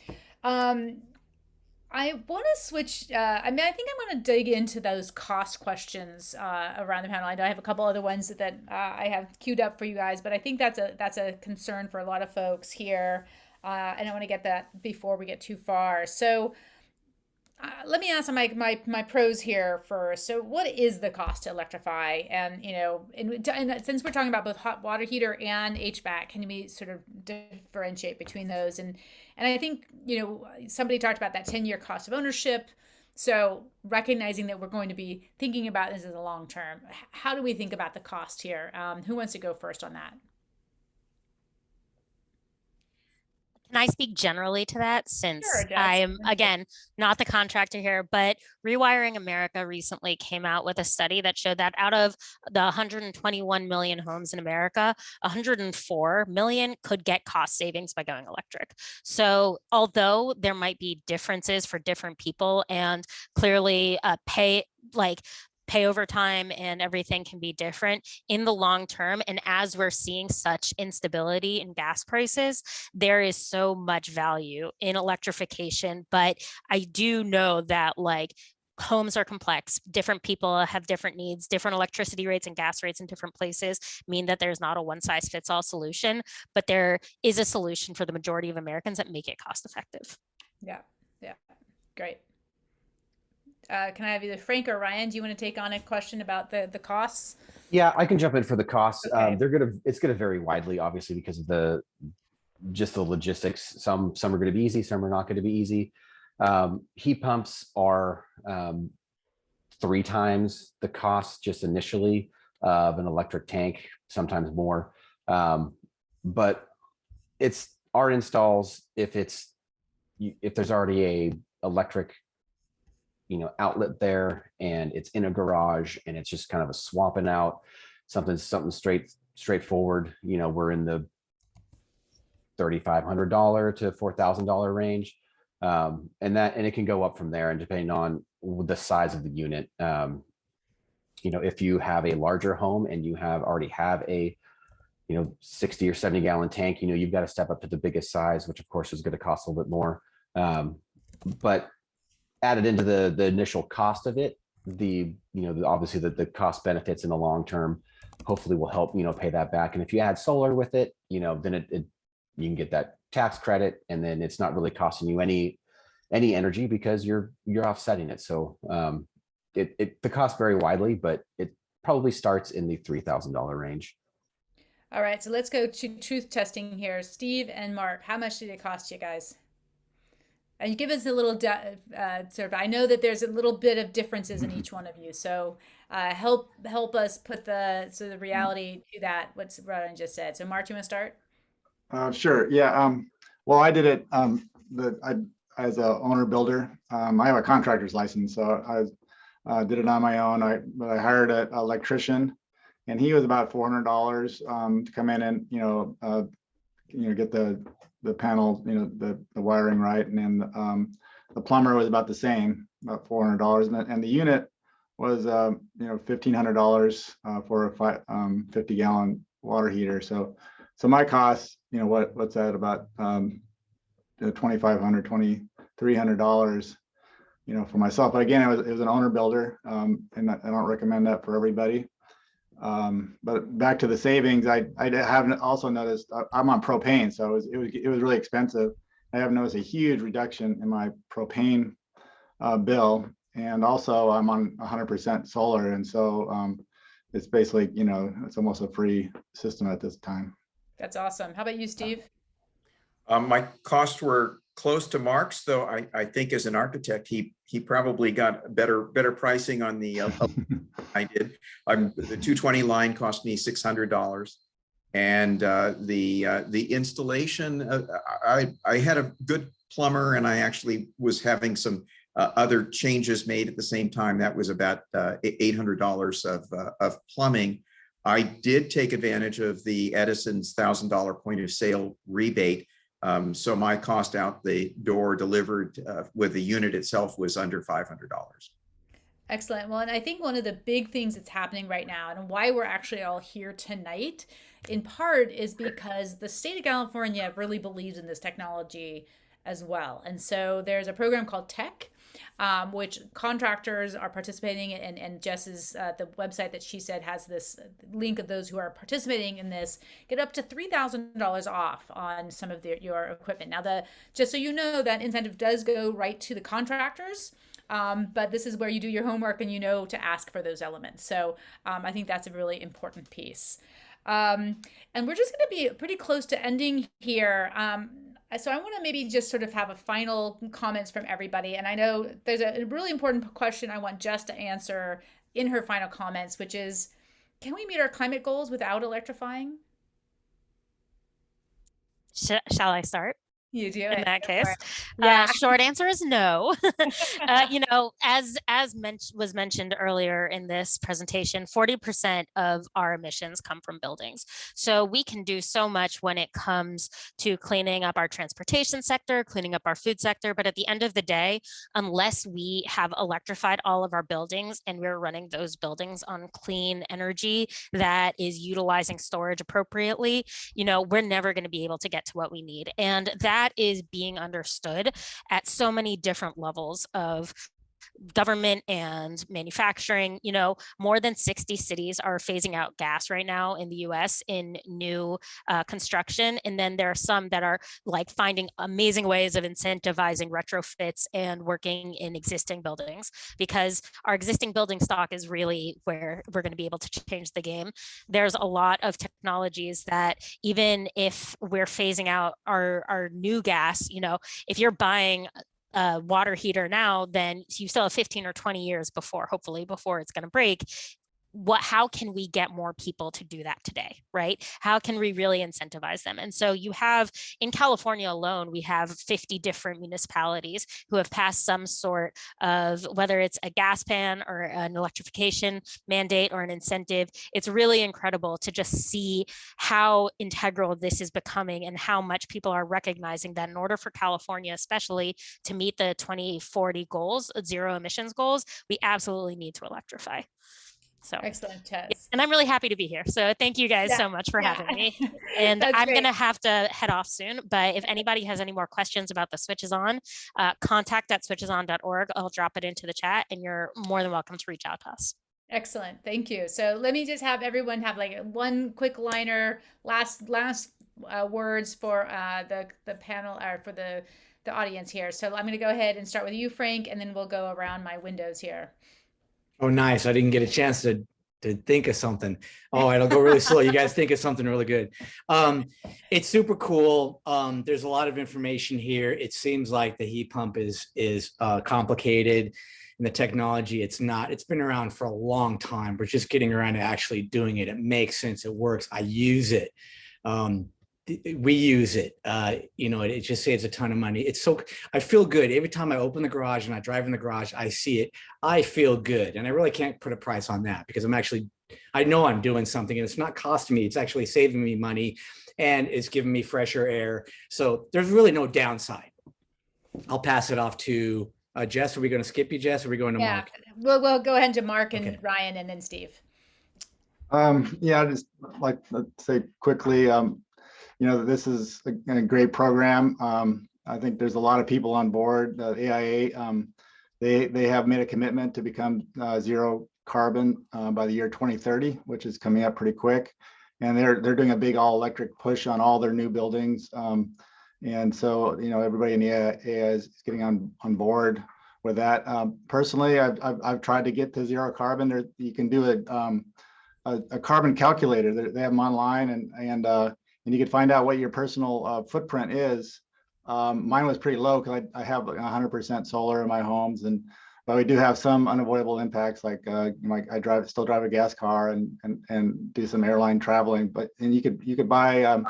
I want to switch. I think I'm going to dig into those cost questions around the panel. I know I have a couple other ones that I have queued up for you guys, but I think that's a concern for a lot of folks here, and I want to get that before we get too far. So let me ask my pros here first. So what is the cost to electrify? And and since we're talking about both hot water heater and HVAC, can we sort of differentiate between those? And I think somebody talked about that 10-year cost of ownership. So recognizing that we're going to be thinking about this as a long term, how do we think about the cost here? Who wants to go first on that? Can I speak generally to that, since Sure, Jess. I am, again, not the contractor here, but Rewiring America recently came out with a study that showed that out of the 121 million homes in America, 104 million could get cost savings by going electric. So although there might be differences for different people, and clearly pay over time and everything can be different in the long term. And as we're seeing such instability in gas prices, there is so much value in electrification. But I do know that homes are complex. Different people have different needs. Different electricity rates and gas rates in different places mean that there's not a one size fits all solution, but there is a solution for the majority of Americans that make it cost effective. Yeah. Great. Can I have either Frank or Ryan? Do you want to take on a question about the costs? Yeah, I can jump in for the costs. Okay. It's gonna vary widely, obviously, because of the logistics. Some are going to be easy, some are not going to be easy. Heat pumps are 3 times the cost just initially of an electric tank, sometimes more. But it's our installs. If there's already a electric outlet there and it's in a garage and it's just kind of a swapping out something straightforward, we're in the $3,500 to $4,000 range. And it can go up from there, and depending on the size of the unit. If you have a larger home and you already have a 60 or 70 gallon tank, you've got to step up to the biggest size, which of course is going to cost a little bit more. But added into the initial cost of it, obviously the cost benefits in the long term hopefully will help pay that back. And if you add solar with it, then you can get that tax credit, and then it's not really costing you any energy because you're offsetting it. So the costs vary widely, but it probably starts in the $3,000 range. All right, so let's go to truth testing here. Steve and Mark, how much did it cost you guys? And you give us a little I know that there's a little bit of differences in each one of you. So help us put the reality to that, what Ryan just said. So Mark, you want to start? Sure. Yeah. Well, I did it as a owner builder. I have a contractor's license, so I did it on my own. I hired an electrician, and he was about $400 to come in and get the panel, the wiring right, and then the plumber was about the same, about $400, and the unit was $1,500 for a 50 gallon water heater. So my cost, what's that, about $2,500, $2,300, for myself. But again, it was an owner builder, and I don't recommend that for everybody. But back to the savings, I haven't also noticed I'm on propane, so it was really expensive. I have noticed a huge reduction in my propane bill, and also I'm on 100% solar, and so it's basically it's almost a free system at this time. That's awesome. How about you, Steve? My costs were close to Mark's, though I think as an architect, he probably got better pricing on the I did. The 220 line cost me $600, and the installation, I had a good plumber, and I actually was having some other changes made at the same time. That was about $800 of plumbing. I did take advantage of the Edison's $1,000 point of sale rebate. So my cost out the door delivered with the unit itself was under $500. Excellent. Well, and I think one of the big things that's happening right now, and why we're actually all here tonight, in part, is because the state of California really believes in this technology as well. And so there's a program called TEC, which contractors are participating in, and Jess's the website that she said has this link of those who are participating in this get up to $3,000 off on some of your equipment. Now, just so you know, that incentive does go right to the contractors. But this is where you do your homework and to ask for those elements. So I think that's a really important piece. And we're just going to be pretty close to ending here. So I want to maybe just sort of have a final comments from everybody. And I know there's a really important question I want Jess to answer in her final comments, which is, can we meet our climate goals without electrifying? Shall I start? You do in it. that Go case. for it. Yeah. Short answer is no. As was mentioned earlier in this presentation, 40% of our emissions come from buildings. So we can do so much when it comes to cleaning up our transportation sector, cleaning up our food sector. But at the end of the day, unless we have electrified all of our buildings and we're running those buildings on clean energy that is utilizing storage appropriately, we're never going to be able to get to what we need. And that is being understood at so many different levels of government and manufacturing. More than 60 cities are phasing out gas right now in the US in new construction. And then there are some that are like finding amazing ways of incentivizing retrofits and working in existing buildings, because our existing building stock is really where we're going to be able to change the game. There's a lot of technologies that even if we're phasing out our new gas, if you're buying a water heater now, then you still have 15 or 20 years hopefully before it's going to break. How can we get more people to do that today, right? How can we really incentivize them? And so you have, in California alone, we have 50 different municipalities who have passed some sort of, whether it's a gas ban or an electrification mandate or an incentive. It's really incredible to just see how integral this is becoming and how much people are recognizing that in order for California, especially, to meet the 2040 goals, zero emissions goals, we absolutely need to electrify. So excellent, Jess. And I'm really happy to be here. So thank you guys so much for having me. And I'm going to have to head off soon. But if anybody has any more questions about the Switches On, contact@switcheson.org. I'll drop it into the chat and you're more than welcome to reach out to us. Excellent. Thank you. So let me just have everyone have like one quick liner, last words for the panel or for the audience here. So I'm going to go ahead and start with you, Frank, and then we'll go around my windows here. Oh, nice. I didn't get a chance to think of something. Oh, it'll go really slow. You guys think of something really good. It's super cool. There's a lot of information here. It seems like the heat pump is complicated, and the technology, it's not. It's been around for a long time. We're just getting around to actually doing it. It makes sense. It works. I use it. We use it. It just saves a ton of money. I feel good every time I open the garage and I drive in the garage. I see it. I feel good, and I really can't put a price on that because I know I'm doing something, and it's not costing me. It's actually saving me money, and it's giving me fresher air. So there's really no downside. I'll pass it off to Jess. Are we going to skip you, Jess? Or are we going to Mark? We'll go ahead to Mark and Ryan, and then Steve. I just like to say quickly. This is a great program. I think there's a lot of people on board. The AIA, they have made a commitment to become zero carbon by the year 2030, which is coming up pretty quick. And they're doing a big all electric push on all their new buildings. And so, everybody in the AIA is getting on board with that. Personally, I've tried to get to zero carbon. You can do a carbon calculator. They have them online, and you can find out what your personal footprint is. Mine was pretty low because I have 100% solar in my homes, but we do have some unavoidable impacts, like I still drive a gas car and do some airline traveling. And you could buy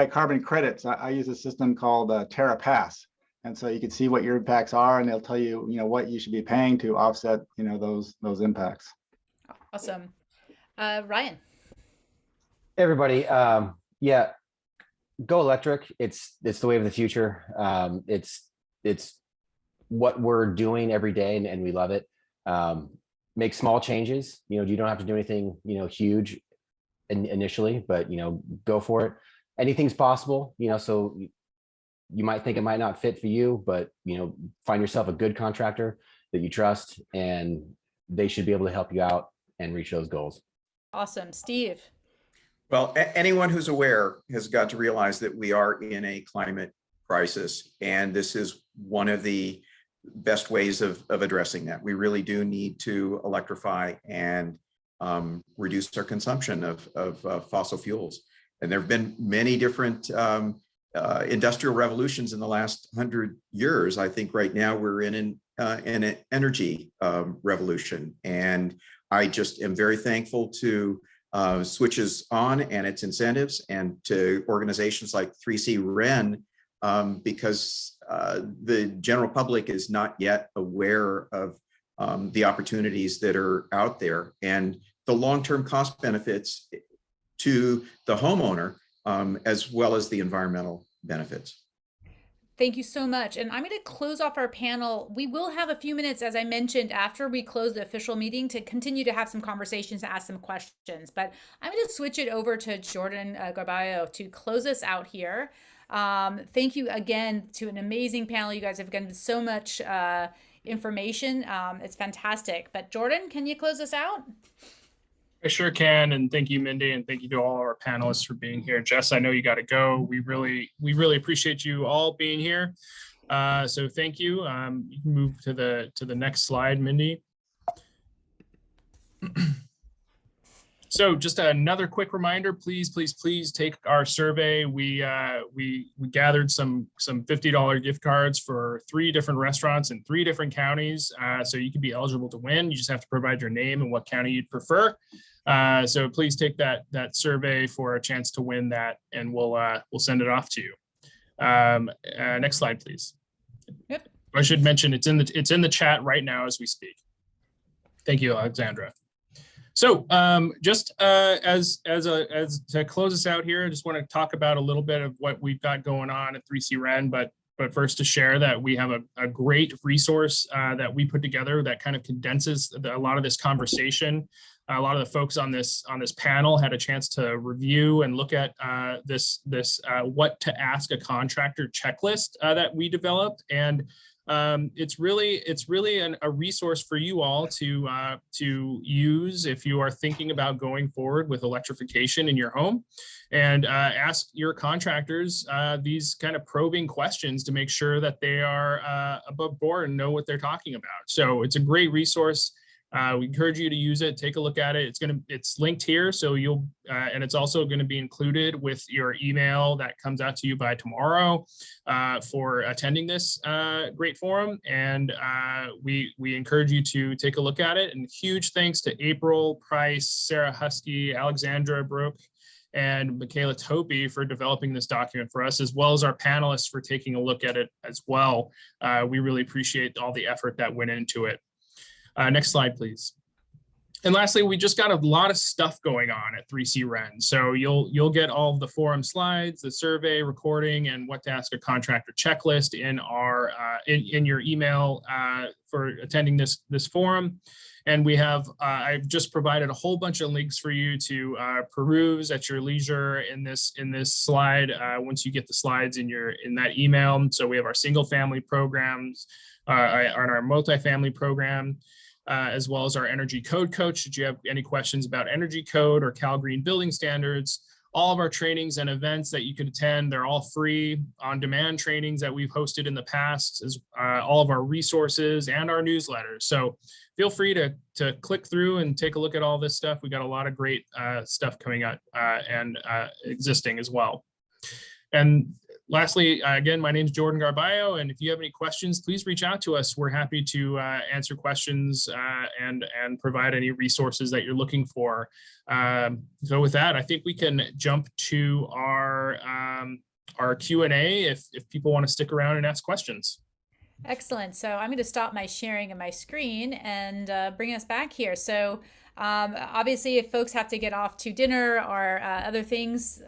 carbon credits. I use a system called TerraPass, and so you can see what your impacts are, and they'll tell you what you should be paying to offset those impacts. Awesome, Ryan. Hey, everybody. Yeah, go electric. It's the way of the future. It's what we're doing every day, and we love it. Make small changes. You don't have to do anything huge initially, but go for it. Anything's possible. So you might think it might not fit for you, but find yourself a good contractor that you trust, and they should be able to help you out and reach those goals. Awesome, Steve. Well, anyone who's aware has got to realize that we are in a climate crisis, and this is one of the best ways of addressing that. We really do need to electrify and reduce our consumption of fossil fuels. And there have been many different industrial revolutions in the last 100 years. I think right now we're in an energy revolution, and I just am very thankful to Switches On and its incentives, and to organizations like 3C Ren because the general public is not yet aware of the opportunities that are out there and the long-term cost benefits to the homeowner, as well as the environmental benefits. Thank you so much. And I'm going to close off our panel. We will have a few minutes, as I mentioned, after we close the official meeting to continue to have some conversations, to ask some questions. But I'm going to switch it over to Jordan Garballo to close us out here. Thank you again to an amazing panel. You guys have given so much information. It's fantastic. But Jordan, can you close us out? I sure can, and thank you, Mindy, and thank you to all our panelists for being here. Jess, I know you got to go. We really appreciate you all being here. So thank you. You can move to the next slide, Mindy. So just another quick reminder, please take our survey. We gathered some $50 gift cards for 3 different restaurants in 3 different counties. So you can be eligible to win. You just have to provide your name and what county you'd prefer. So please take that survey for a chance to win that, and we'll send it off to you. Next slide, please. Yep. I should mention it's in the chat right now as we speak. Thank you, Alexandra. So just as to close us out here, I just want to talk about a little bit of what we've got going on at 3C Ren, but first to share that we have a great resource that we put together that kind of condenses a lot of this conversation. A lot of the folks on this panel had a chance to review and look at this what to ask a contractor checklist that we developed, and it's really a resource for you all to use if you are thinking about going forward with electrification in your home, and ask your contractors these kind of probing questions to make sure that they are above board and know what they're talking about. So it's a great resource. We encourage you to use it. Take a look at it. It's linked here, so you'll and it's also going to be included with your email that comes out to you by tomorrow for attending this great forum. And we encourage you to take a look at it. And huge thanks to April Price, Sarah Husky, Alexandra Brook, and Michaela Topi for developing this document for us, as well as our panelists for taking a look at it as well. We really appreciate all the effort that went into it. Next slide, please. And lastly, we just got a lot of stuff going on at 3C Ren. So you'll get all of the forum slides, the survey recording, and what to ask a contractor checklist in our in your email for attending this forum. And we have I've just provided a whole bunch of links for you to peruse at your leisure in this slide once you get the slides in that email. So we have our single family programs, on our multifamily program, as well as our energy code coach. Should you have any questions about energy code or Cal Green building standards, all of our trainings and events that you can attend, they're all free on-demand trainings that we've hosted in the past, as all of our resources and our newsletters. So feel free to click through and take a look at all this stuff. We got a lot of great stuff coming up and existing as well. And lastly, again, my name is Jordan Garballo, and if you have any questions, please reach out to us. We're happy to answer questions and provide any resources that you're looking for. So with that, I think we can jump to our Q&A if people want to stick around and ask questions. Excellent. So I'm going to stop my sharing of my screen and bring us back here. So obviously, if folks have to get off to dinner or other things,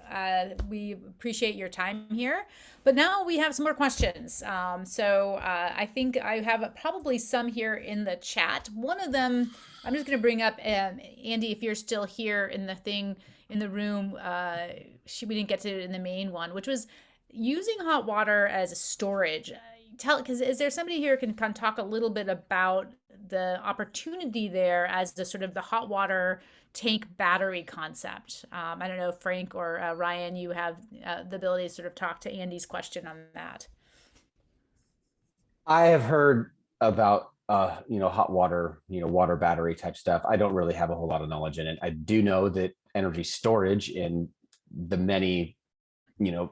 we appreciate your time here. But now we have some more questions. So I think I have probably some here in the chat. One of them, I'm just going to bring up, Andy, if you're still here in the room, we didn't get to it in the main one, which was using hot water as a storage. Because is there somebody here who can talk a little bit about the opportunity there as the sort of the hot water tank battery concept? I don't know, Frank or Ryan, you have the ability to sort of talk to Andy's question on that. I have heard about hot water, water battery type stuff. I don't really have a whole lot of knowledge in it. I do know that energy storage in the many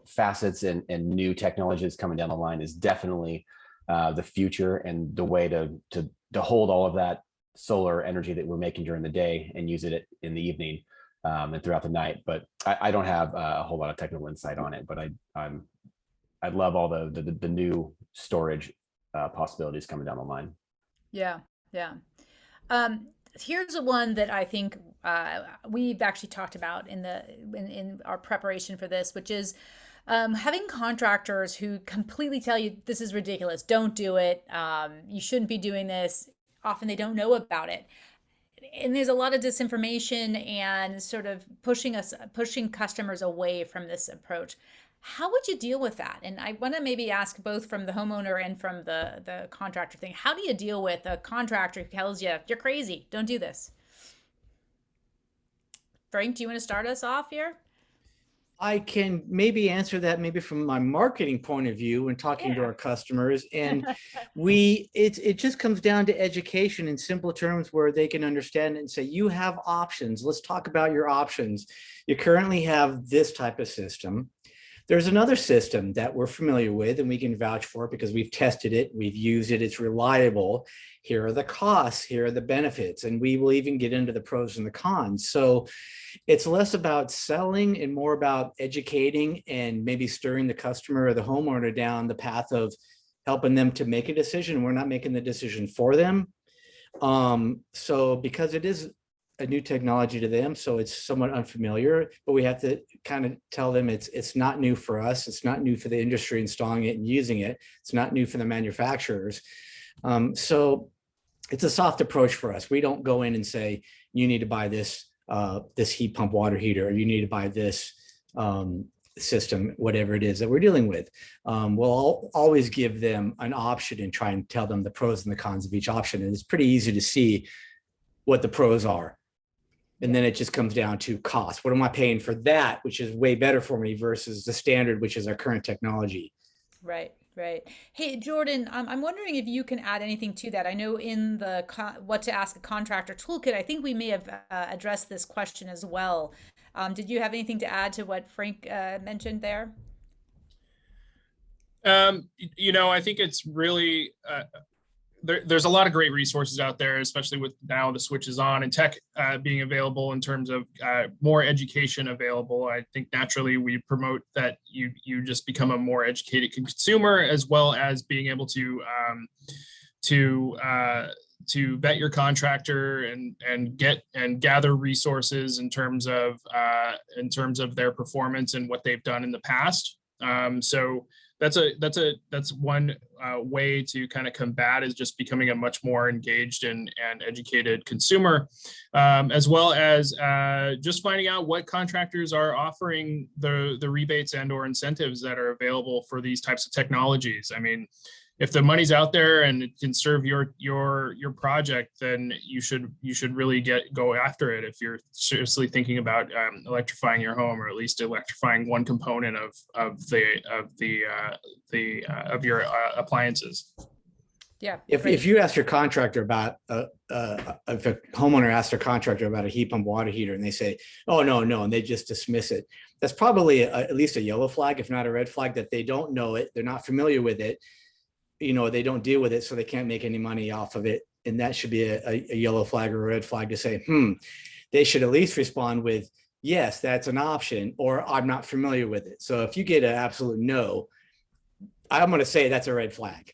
facets and new technologies coming down the line is definitely the future and the way to hold all of that solar energy that we're making during the day and use it in the evening and throughout the night. But I don't have a whole lot of technical insight on it, but I'd love all the new storage possibilities coming down the line. Yeah, yeah. Here's one that I think we've actually talked about in our preparation for this, which is having contractors who completely tell you this is ridiculous, don't do it, you shouldn't be doing this. Often they don't know about it. And there's a lot of disinformation and sort of pushing customers away from this approach. How would you deal with that? And I want to maybe ask both from the homeowner and from the contractor thing. How do you deal with a contractor who tells you you're crazy, don't do this? Frank, do you want to start us off here? I can maybe answer that maybe from my marketing point of view when talking to our customers. And it just comes down to education in simple terms where they can understand and say, you have options. Let's talk about your options. You currently have this type of system. There's another system that we're familiar with and we can vouch for it because we've tested it, we've used it, it's reliable. Here are the costs, here are the benefits, and we will even get into the pros and the cons. So it's less about selling and more about educating and maybe stirring the customer or the homeowner down the path of helping them to make a decision. We're not making the decision for them. So because it is a new technology to them, so it's somewhat unfamiliar, but we have to kind of tell them it's not new for us, it's not new for the industry installing it and using it, it's not new for the manufacturers. So it's a soft approach for us. We don't go in and say you need to buy this this heat pump water heater, or you need to buy this system, whatever it is that we're dealing with. We'll always give them an option and try and tell them the pros and the cons of each option, and it's pretty easy to see what the pros are. And then it just comes down to cost. What am I paying for that, which is way better for me versus the standard, which is our current technology. Right, right. Hey, Jordan, I'm wondering if you can add anything to that. I know in the what to ask a contractor toolkit, I think we may have addressed this question as well. Did you have anything to add to what Frank mentioned there? I think it's really, there's a lot of great resources out there, especially with now the switch is on and tech being available in terms of more education available. I think naturally we promote that you just become a more educated consumer, as well as being able to vet your contractor and get and gather resources in terms of their performance and what they've done in the past. So that's one way to kind of combat, is just becoming a much more engaged and educated consumer, as well as just finding out what contractors are offering the rebates and or incentives that are available for these types of technologies. I mean, if the money's out there and it can serve your project, then you should really go after it if you're seriously thinking about electrifying your home, or at least electrifying one component of your appliances. Yeah. If you ask your contractor about if a homeowner asks their contractor about a heat pump water heater and they say, oh no, and they just dismiss it, that's probably at least a yellow flag, if not a red flag, that they don't know it, they're not familiar with it. They don't deal with it, so they can't make any money off of it. And that should be a yellow flag or a red flag to say, they should at least respond with, yes, that's an option, or I'm not familiar with it. So if you get an absolute no, I'm going to say that's a red flag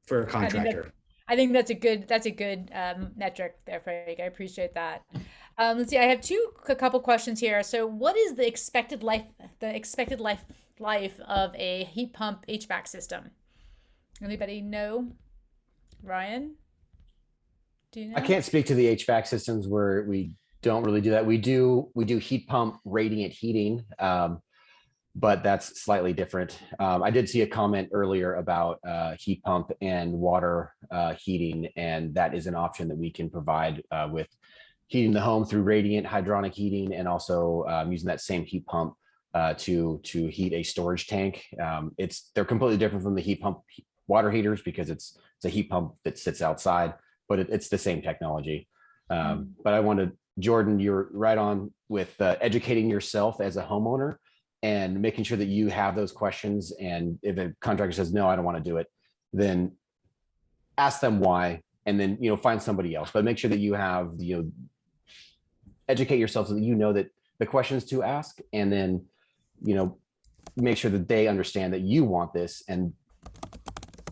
for a contractor. I think that's a good metric there, Frank. I appreciate that. Let's see. I have a couple questions here. So, what is the expected life of a heat pump HVAC system? Anybody know? Ryan, do you know? I can't speak to the HVAC systems where we don't really do that. We do heat pump radiant heating, but that's slightly different. I did see a comment earlier about heat pump and water heating, and that is an option that we can provide with heating the home through radiant hydronic heating, and also using that same heat pump to heat a storage tank. They're completely different from the heat pump water heaters because it's a heat pump that sits outside, but it's the same technology. But I wanted, Jordan, you're right on with educating yourself as a homeowner and making sure that you have those questions. And if a contractor says, no, I don't want to do it, then ask them why, and then, find somebody else, but make sure that you have, educate yourself so that that the questions to ask, and then, make sure that they understand that you want this, and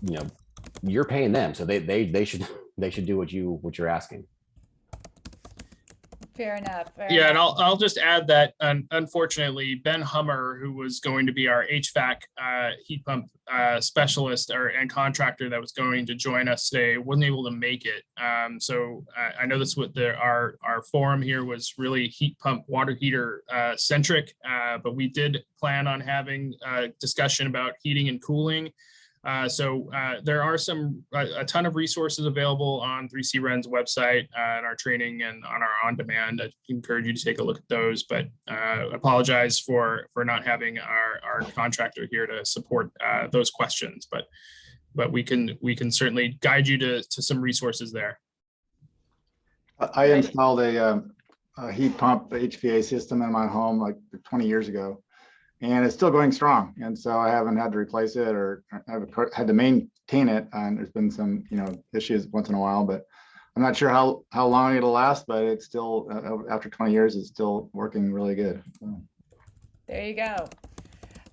you know, you're paying them, so they should do what you're asking. Fair enough. Yeah, and I'll just add that unfortunately, Ben Hummer, who was going to be our HVAC heat pump specialist and contractor that was going to join us today, wasn't able to make it. So I know that's what our forum here was, really heat pump water heater centric, but we did plan on having a discussion about heating and cooling. So there are a ton of resources available on 3C Ren's website and our training and on our on-demand. I encourage you to take a look at those, but apologize for not having our contractor here to support those questions, but we can certainly guide you to some resources there. I installed a heat pump HVA system in my home like 20 years ago. And it's still going strong. And so I haven't had to replace it or I've had to maintain it. And there's been some, issues once in a while, but I'm not sure how long it'll last, but it's still, after 20 years, it's still working really good. So. There you go.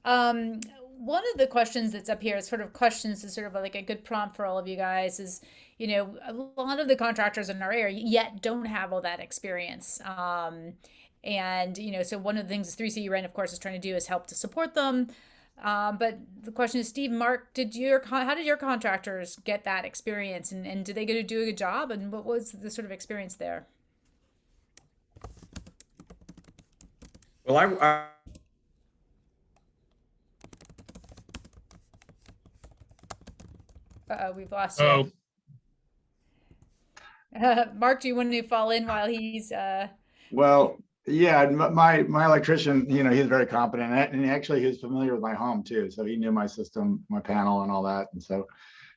One of the questions that's up here is sort of like a good prompt for all of you guys is, a lot of the contractors in our area yet don't have all that experience. And, so one of the things 3C Ren, of course, is trying to do is help to support them. But the question is, Steve, Mark, how did your contractors get that experience, and did they get to do a good job? And what was the sort of experience there? Well, Uh-oh, we've lost you. Mark, do you want to fall in while he's... Well, yeah, my electrician, he's very competent, and actually he's familiar with my home too. So he knew my system, my panel and all that. And so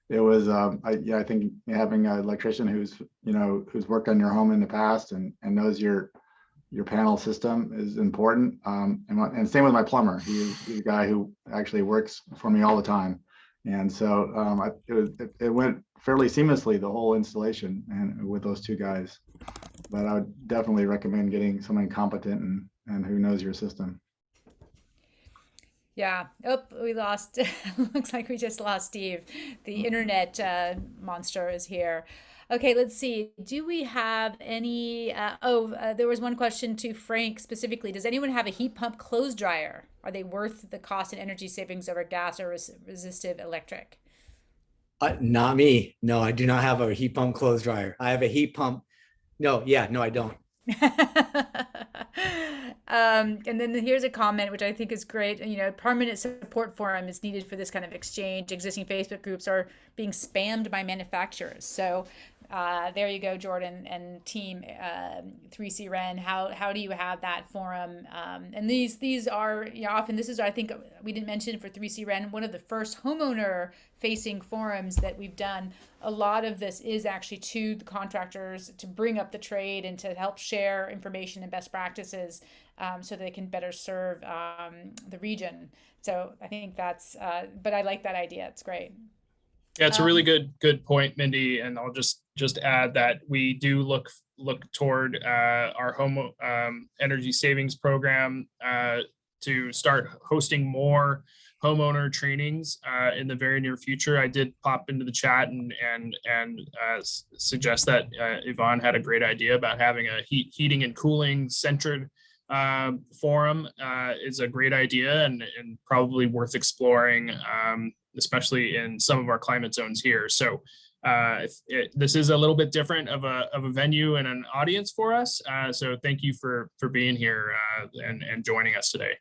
it was, I think having an electrician who's worked on your home in the past and knows your panel system is important. And same with my plumber. He's a guy who actually works for me all the time. And so it went fairly seamlessly, the whole installation, and with those two guys. But I would definitely recommend getting someone competent and who knows your system. Yeah. Oh, we lost. Looks like we just lost Steve. The internet monster is here. Okay, let's see. Do we have any? There was one question to Frank specifically. Does anyone have a heat pump clothes dryer? Are they worth the cost and energy savings over gas or resistive electric? Not me. No, I do not have a heat pump clothes dryer. I have a heat pump. No, I don't. And then here's a comment, which I think is great. Permanent support forum is needed for this kind of exchange. Existing Facebook groups are being spammed by manufacturers. So there you go, Jordan and team 3C Ren. How do you have that forum? And these are often, this is, I think we didn't mention for 3C Ren, one of the first homeowner facing forums that we've done. A lot of this is actually to the contractors to bring up the trade and to help share information and best practices so they can better serve the region. So I think that's, but I like that idea. It's great. Yeah, it's a really good point, Mindy. And I'll just add that we do look toward our home energy savings program to start hosting more homeowner trainings in the very near future. I did pop into the chat and suggest that Yvonne had a great idea about having a heating and cooling centered forum is a great idea and probably worth exploring, especially in some of our climate zones here. So this is a little bit different of a venue and an audience for us. So thank you for being here and joining us today.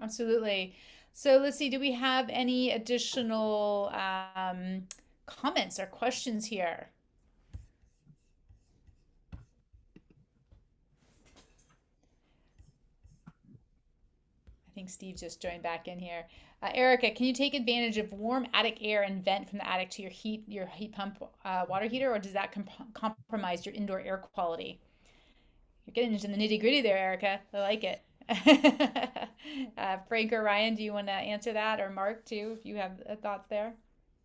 Absolutely. So let's see, do we have any additional comments or questions here? I think Steve just joined back in here. Erica, can you take advantage of warm attic air and vent from the attic to your heat pump water heater, or does that compromise your indoor air quality? You're getting into the nitty gritty there, Erica. I like it. Frank or Ryan, do you want to answer that, or Mark too, if you have thoughts there?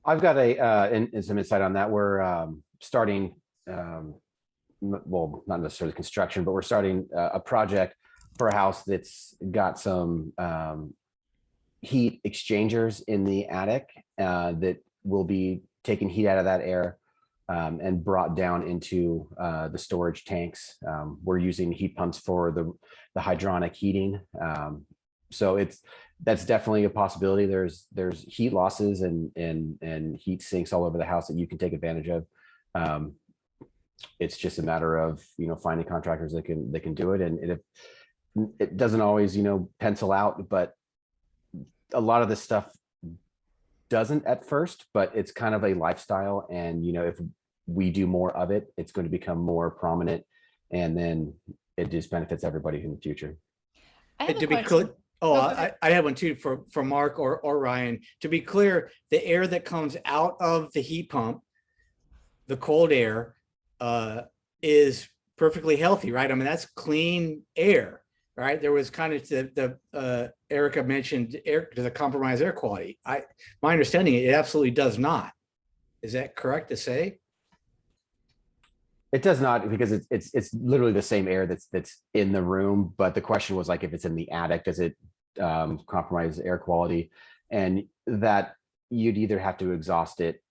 I've got some insight on that. We're starting, well, not necessarily construction, but we're starting a project for a house that's got some heat exchangers in the attic that will be taking heat out of that air and brought down into the storage tanks. We're using heat pumps for the hydronic heating. So that's definitely a possibility. There's heat losses and heat sinks all over the house that you can take advantage of. It's just a matter of, finding contractors that can do it. And it doesn't always, pencil out, but a lot of this stuff doesn't at first, but it's kind of a lifestyle. And, if we do more of it, it's going to become more prominent, and then it just benefits everybody in the future. I have a To be question. clear, I have one too for Mark or Ryan. To be clear, the air that comes out of the heat pump, the cold air, is perfectly healthy, right? I mean, that's clean air, right? There was kind of the Erica mentioned air, does it compromise air quality? My understanding, it absolutely does not. Is that correct to say? It does not, because it's literally the same air that's in the room. But the question was, like, if it's in the attic, does it compromise air quality? And that you'd either have to exhaust it,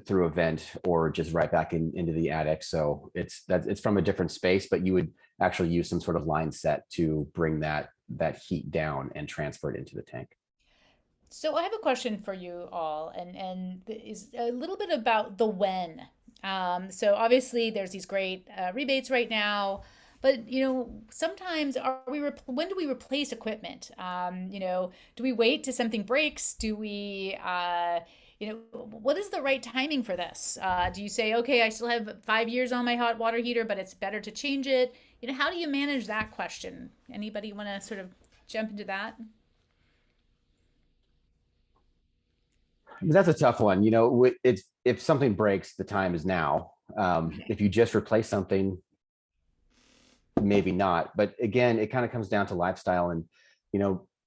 through a vent, or just right back into the attic. So it's from a different space, but you would actually use some sort of line set to bring that heat down and transfer it into the tank. So I have a question for you all, and is a little bit about the when. So obviously there's these great rebates right now, but sometimes when do we replace equipment? Do we wait till something breaks? Do we, what is the right timing for this? Do you say, okay, I still have 5 years on my hot water heater, but it's better to change it? How do you manage that question? Anybody want to sort of jump into that? That's a tough one. It's, if something breaks, the time is now. If you just replace something, maybe not. But again, it kind of comes down to lifestyle. And,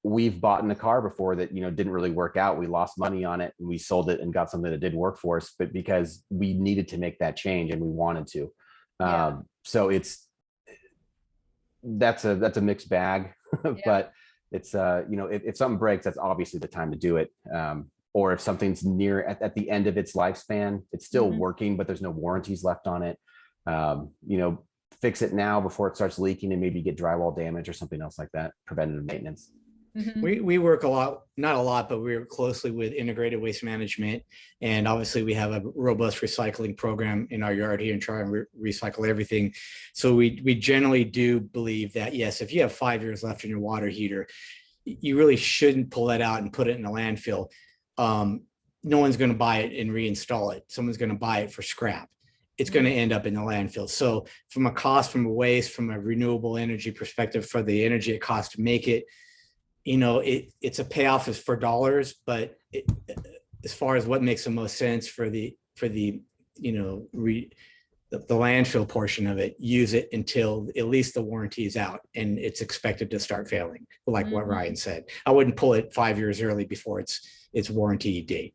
we've bought in a car before that, didn't really work out. We lost money on it and we sold it and got something that did work for us, but because we needed to make that change and we wanted to. Yeah. So that's a mixed bag, but it's, if something breaks, that's obviously the time to do it. Or if something's near at the end of its lifespan, it's still working, but there's no warranties left on it. Fix it now before it starts leaking and maybe get drywall damage or something else like that. Preventative maintenance. We work a lot, not a lot, but we work closely with integrated waste management. And obviously we have a robust recycling program in our yard here and try and recycle everything. So we generally do believe that, yes, if you have 5 years left in your water heater, you really shouldn't pull that out and put it in a landfill. No one's going to buy it and reinstall it. Someone's going to buy it for scrap. It's going to end up in the landfill. So from a cost, from a waste, from a renewable energy perspective, for the energy it costs to make it, it's a payoff is for dollars, but as far as what makes the most sense for the landfill portion of it, use it until at least the warranty is out and it's expected to start failing, like what Ryan said. I wouldn't pull it 5 years early before its warranty date.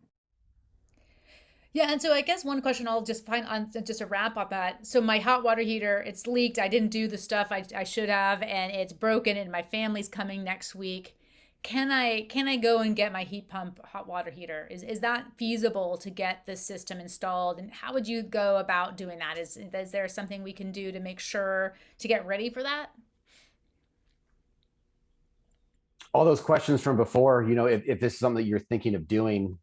Yeah, and so I guess one question I'll just find on just a wrap on that. So my hot water heater, it's leaked. I didn't do the stuff I should have, and it's broken, and my family's coming next week. Can I go and get my heat pump hot water heater? Is that feasible to get this system installed? And how would you go about doing that? Is there something we can do to make sure to get ready for that? All those questions from before, if this is something that you're thinking of doing,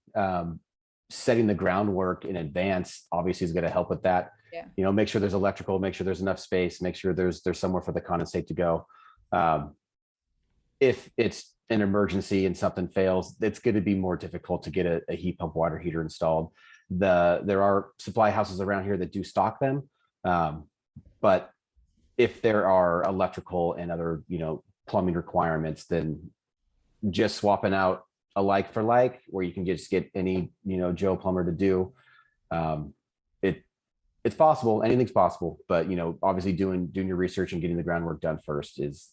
setting the groundwork in advance obviously is going to help with that. Yeah. Make sure there's electrical, make sure there's enough space, make sure there's somewhere for the condensate to go. If it's an emergency and something fails, it's going to be more difficult to get a heat pump water heater installed. There are supply houses around here that do stock them. But if there are electrical and other, plumbing requirements, then just swapping out a like for like, where you can just get any, Joe plumber to do. It's possible, anything's possible, but obviously doing your research and getting the groundwork done first is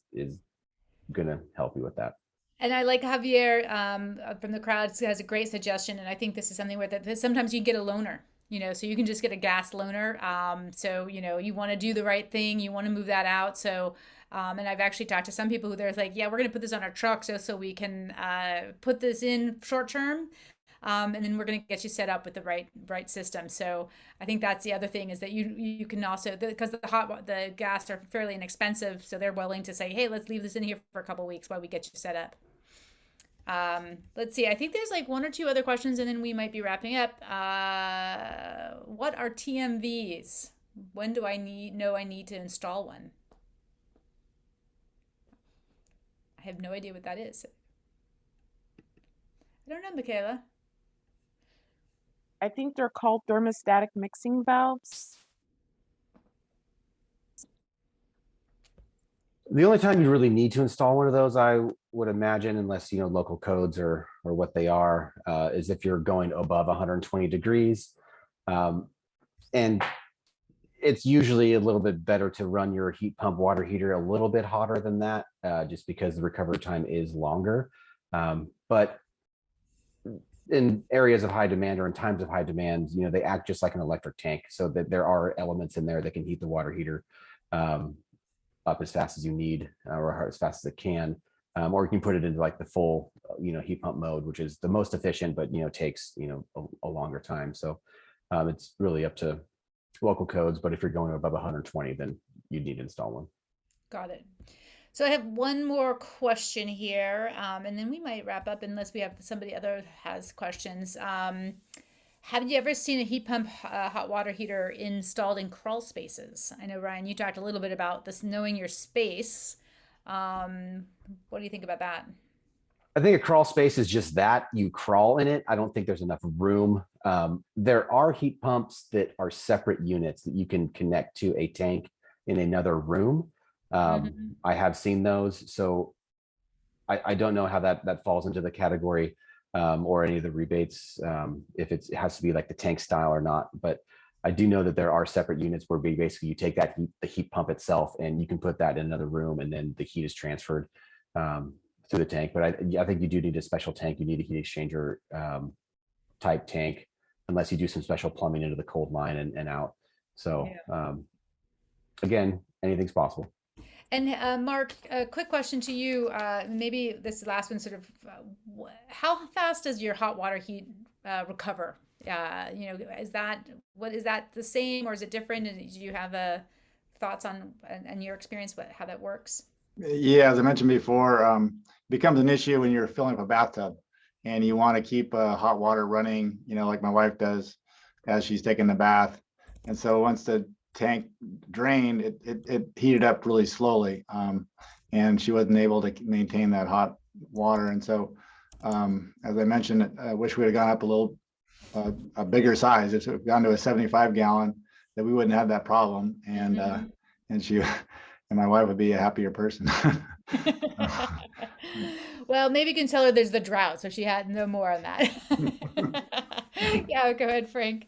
gonna help you with that. And I like Javier from the crowd has a great suggestion, and I think this is something where that sometimes you get a loaner. so you can just get a gas loaner. So, you want to do the right thing. You want to move that out. So, and I've actually talked to some people who they're like, yeah, we're going to put this on our truck so we can put this in short term. And then we're going to get you set up with the right system. So I think that's the other thing is that you can also, because the gas are fairly inexpensive, so they're willing to say, hey, let's leave this in here for a couple of weeks while we get you set up. Let's see. I think there's like one or two other questions, and then we might be wrapping up. What are TMVs? When do I need to install one? I have no idea what that is. I don't know, Michaela. I think they're called thermostatic mixing valves. The only time you really need to install one of those, I would imagine, unless local codes or what they are, is if you're going above 120 degrees. And it's usually a little bit better to run your heat pump water heater a little bit hotter than that, just because the recovery time is longer. But in areas of high demand or in times of high demand, they act just like an electric tank, so that there are elements in there that can heat the water heater up as fast as you need, or as fast as it can. Or you can put it into like the full, heat pump mode, which is the most efficient, but takes a longer time. So it's really up to local codes. But if you're going above 120, then you need to install one. Got it. So I have one more question here, and then we might wrap up unless we have somebody other has questions. Have you ever seen a heat pump hot water heater installed in crawl spaces? I know, Ryan, you talked a little bit about this, knowing your space. What do you think about that? I think a crawl space is just that, you crawl in it. I don't think there's enough room. There are heat pumps that are separate units that you can connect to a tank in another room. I have seen those, so I don't know how that falls into the category, or any of the rebates, if it has to be like the tank style or not. But I do know that there are separate units where basically you take the heat pump itself and you can put that in another room, and then the heat is transferred through the tank. But I think you do need a special tank. You need a heat exchanger type tank, unless you do some special plumbing into the cold line and out. So again, anything's possible. And Mark, a quick question to you. Maybe this last one, sort of, how fast does your hot water heat recover? Is that the same, or is it different? And do you have thoughts on and your experience how that works? Yeah, as I mentioned before, it becomes an issue when you're filling up a bathtub and you want to keep hot water running, like my wife does as she's taking the bath. And so once the tank drained, it heated up really slowly, and she wasn't able to maintain that hot water. And so, as I mentioned, I wish we had gone up a bigger size. If we'd gone to a 75 gallon, that we wouldn't have that problem. And and she and my wife would be a happier person. Well, maybe you can tell her there's the drought, so she had no more on that. Yeah, go ahead, Frank.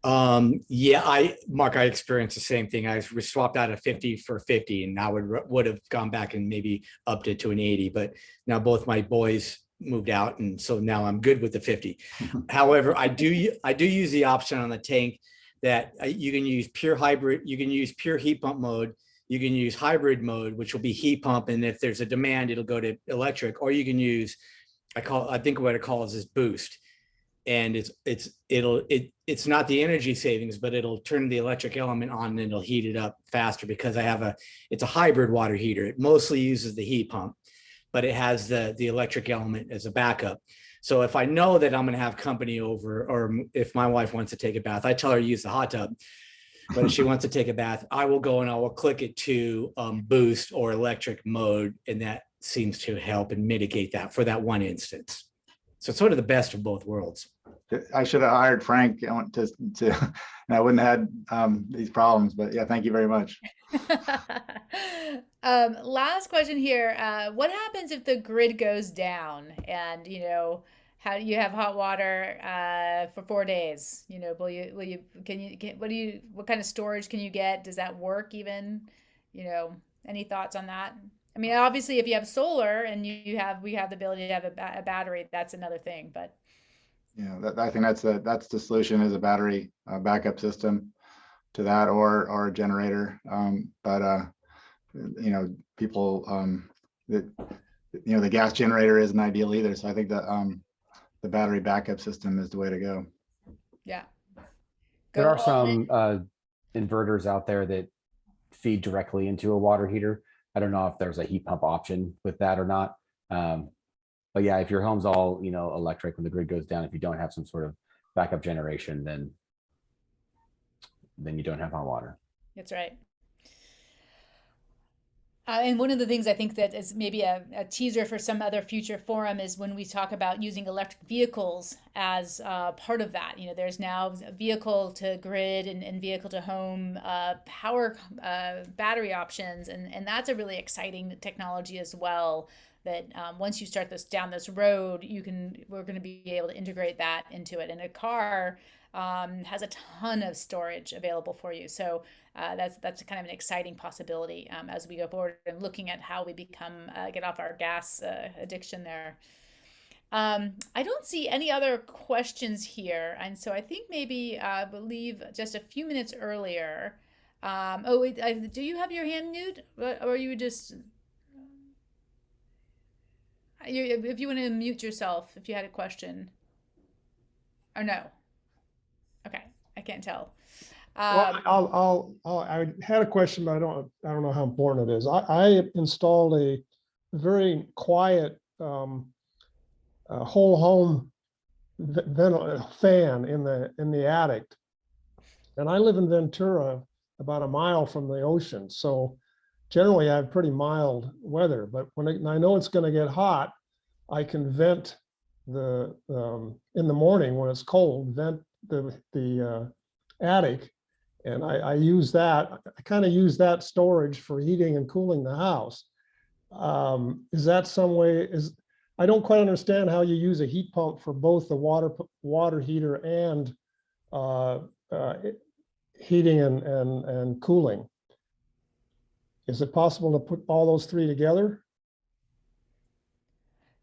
Mark, I experienced the same thing. I was swapped out a 50 for 50, and I would have gone back and maybe upped it to an 80, but now both my boys moved out, and so now I'm good with the 50. However, I do use the option on the tank that you can use pure hybrid, you can use pure heat pump mode, you can use hybrid mode, which will be heat pump, and if there's a demand, it'll go to electric, or you can use, I think what it calls is boost. And it's not the energy savings, but it'll turn the electric element on and it'll heat it up faster, because it's a hybrid water heater. It mostly uses the heat pump, but it has the electric element as a backup. So if I know that I'm going to have company over, or if my wife wants to take a bath, I tell her to use the hot tub. But if she wants to take a bath, I will go and I will click it to boost or electric mode, and that seems to help and mitigate that for that one instance. So it's sort of the best of both worlds. I should have hired Frank and I wouldn't have had these problems, but yeah, thank you very much. Last question here. What happens if the grid goes down and, how do you have hot water for 4 days? What kind of storage can you get? Does that work even? Any thoughts on that? I mean, obviously, if you have solar and we have the ability to have a battery, that's another thing. But Yeah, I think that's the solution, is a battery backup system to that, or a generator. People the gas generator isn't ideal either. So I think that the battery backup system is the way to go. Yeah. There are some inverters out there that feed directly into a water heater. I don't know if there's a heat pump option with that or not. But yeah, if your home's all, electric, when the grid goes down, if you don't have some sort of backup generation, then you don't have hot water. That's right. And one of the things I think that is maybe a teaser for some other future forum is when we talk about using electric vehicles as part of that. There's now vehicle to grid and vehicle to home power battery options. And that's a really exciting technology as well, that once you start down this road, we're going to be able to integrate that into it. And a car has a ton of storage available for you. So that's kind of an exciting possibility as we go forward and looking at how we get off our gas addiction there. I don't see any other questions here. And so I think maybe we'll leave just a few minutes earlier. Do you have your hand nude? Or you just... if you want to mute yourself, if you had a question. Or no? Okay, I can't tell. Well, I had a question, but I don't know how important it is. I installed a very quiet whole home fan in the attic, and I live in Ventura, about a mile from the ocean. So generally, I have pretty mild weather. But when I know it's going to get hot, I can vent in the morning when it's cold, vent the attic. And I use that. I kind of use that storage for heating and cooling the house. Is that some way? I don't quite understand how you use a heat pump for both the water heater and heating and cooling. Is it possible to put all those three together?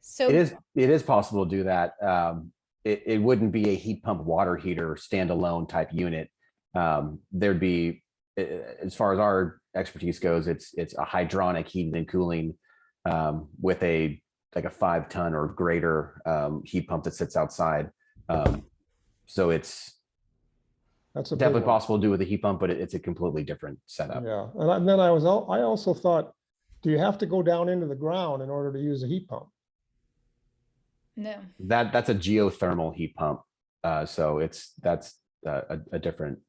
So it is possible to do that. It wouldn't be a heat pump water heater standalone type unit. There'd be, as far as our expertise goes, it's a hydronic heating and cooling with a 5-ton or greater heat pump that sits outside. So that's definitely possible to do with a heat pump, but it's a completely different setup. Yeah, and then I also thought, do you have to go down into the ground in order to use a heat pump? No. That's a geothermal heat pump. So that's a different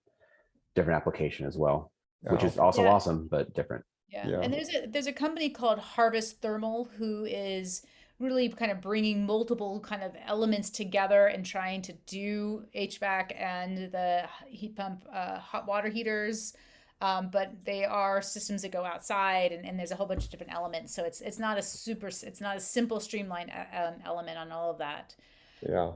application as well, which is also awesome, but different. Yeah. And there's a company called Harvest Thermal who is really kind of bringing multiple kind of elements together and trying to do HVAC and the heat pump hot water heaters. But they are systems that go outside, and there's a whole bunch of different elements. So it's not a simple streamlined element on all of that. Yeah.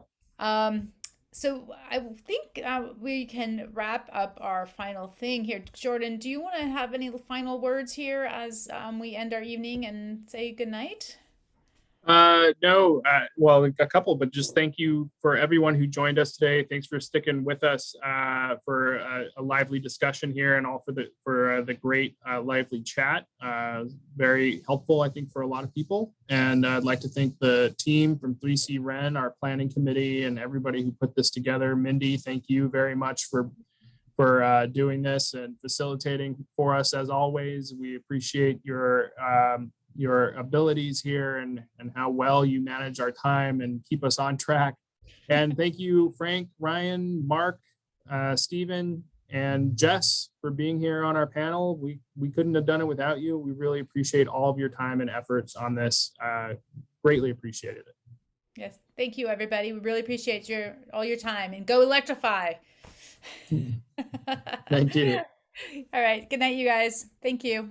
So I think we can wrap up our final thing here. Jordan, do you want to have any final words here as we end our evening and say goodnight? No, well, a couple, but just thank you for everyone who joined us today. Thanks for sticking with us for a lively discussion here, and all for the great lively chat. Very helpful, I think, for a lot of people. And I'd like to thank the team from 3C Ren, our planning committee, and everybody who put this together. Mindy, thank you very much for doing this and facilitating for us as always. We appreciate your abilities here and how well you manage our time and keep us on track. And thank you, Frank, Ryan, Mark, Stephen, and Jess for being here on our panel. We couldn't have done it without you. We really appreciate all of your time and efforts on this. Greatly appreciated it. Yes, thank you, everybody. We really appreciate all your time, and go electrify. Thank you. All right, good night, you guys. Thank you.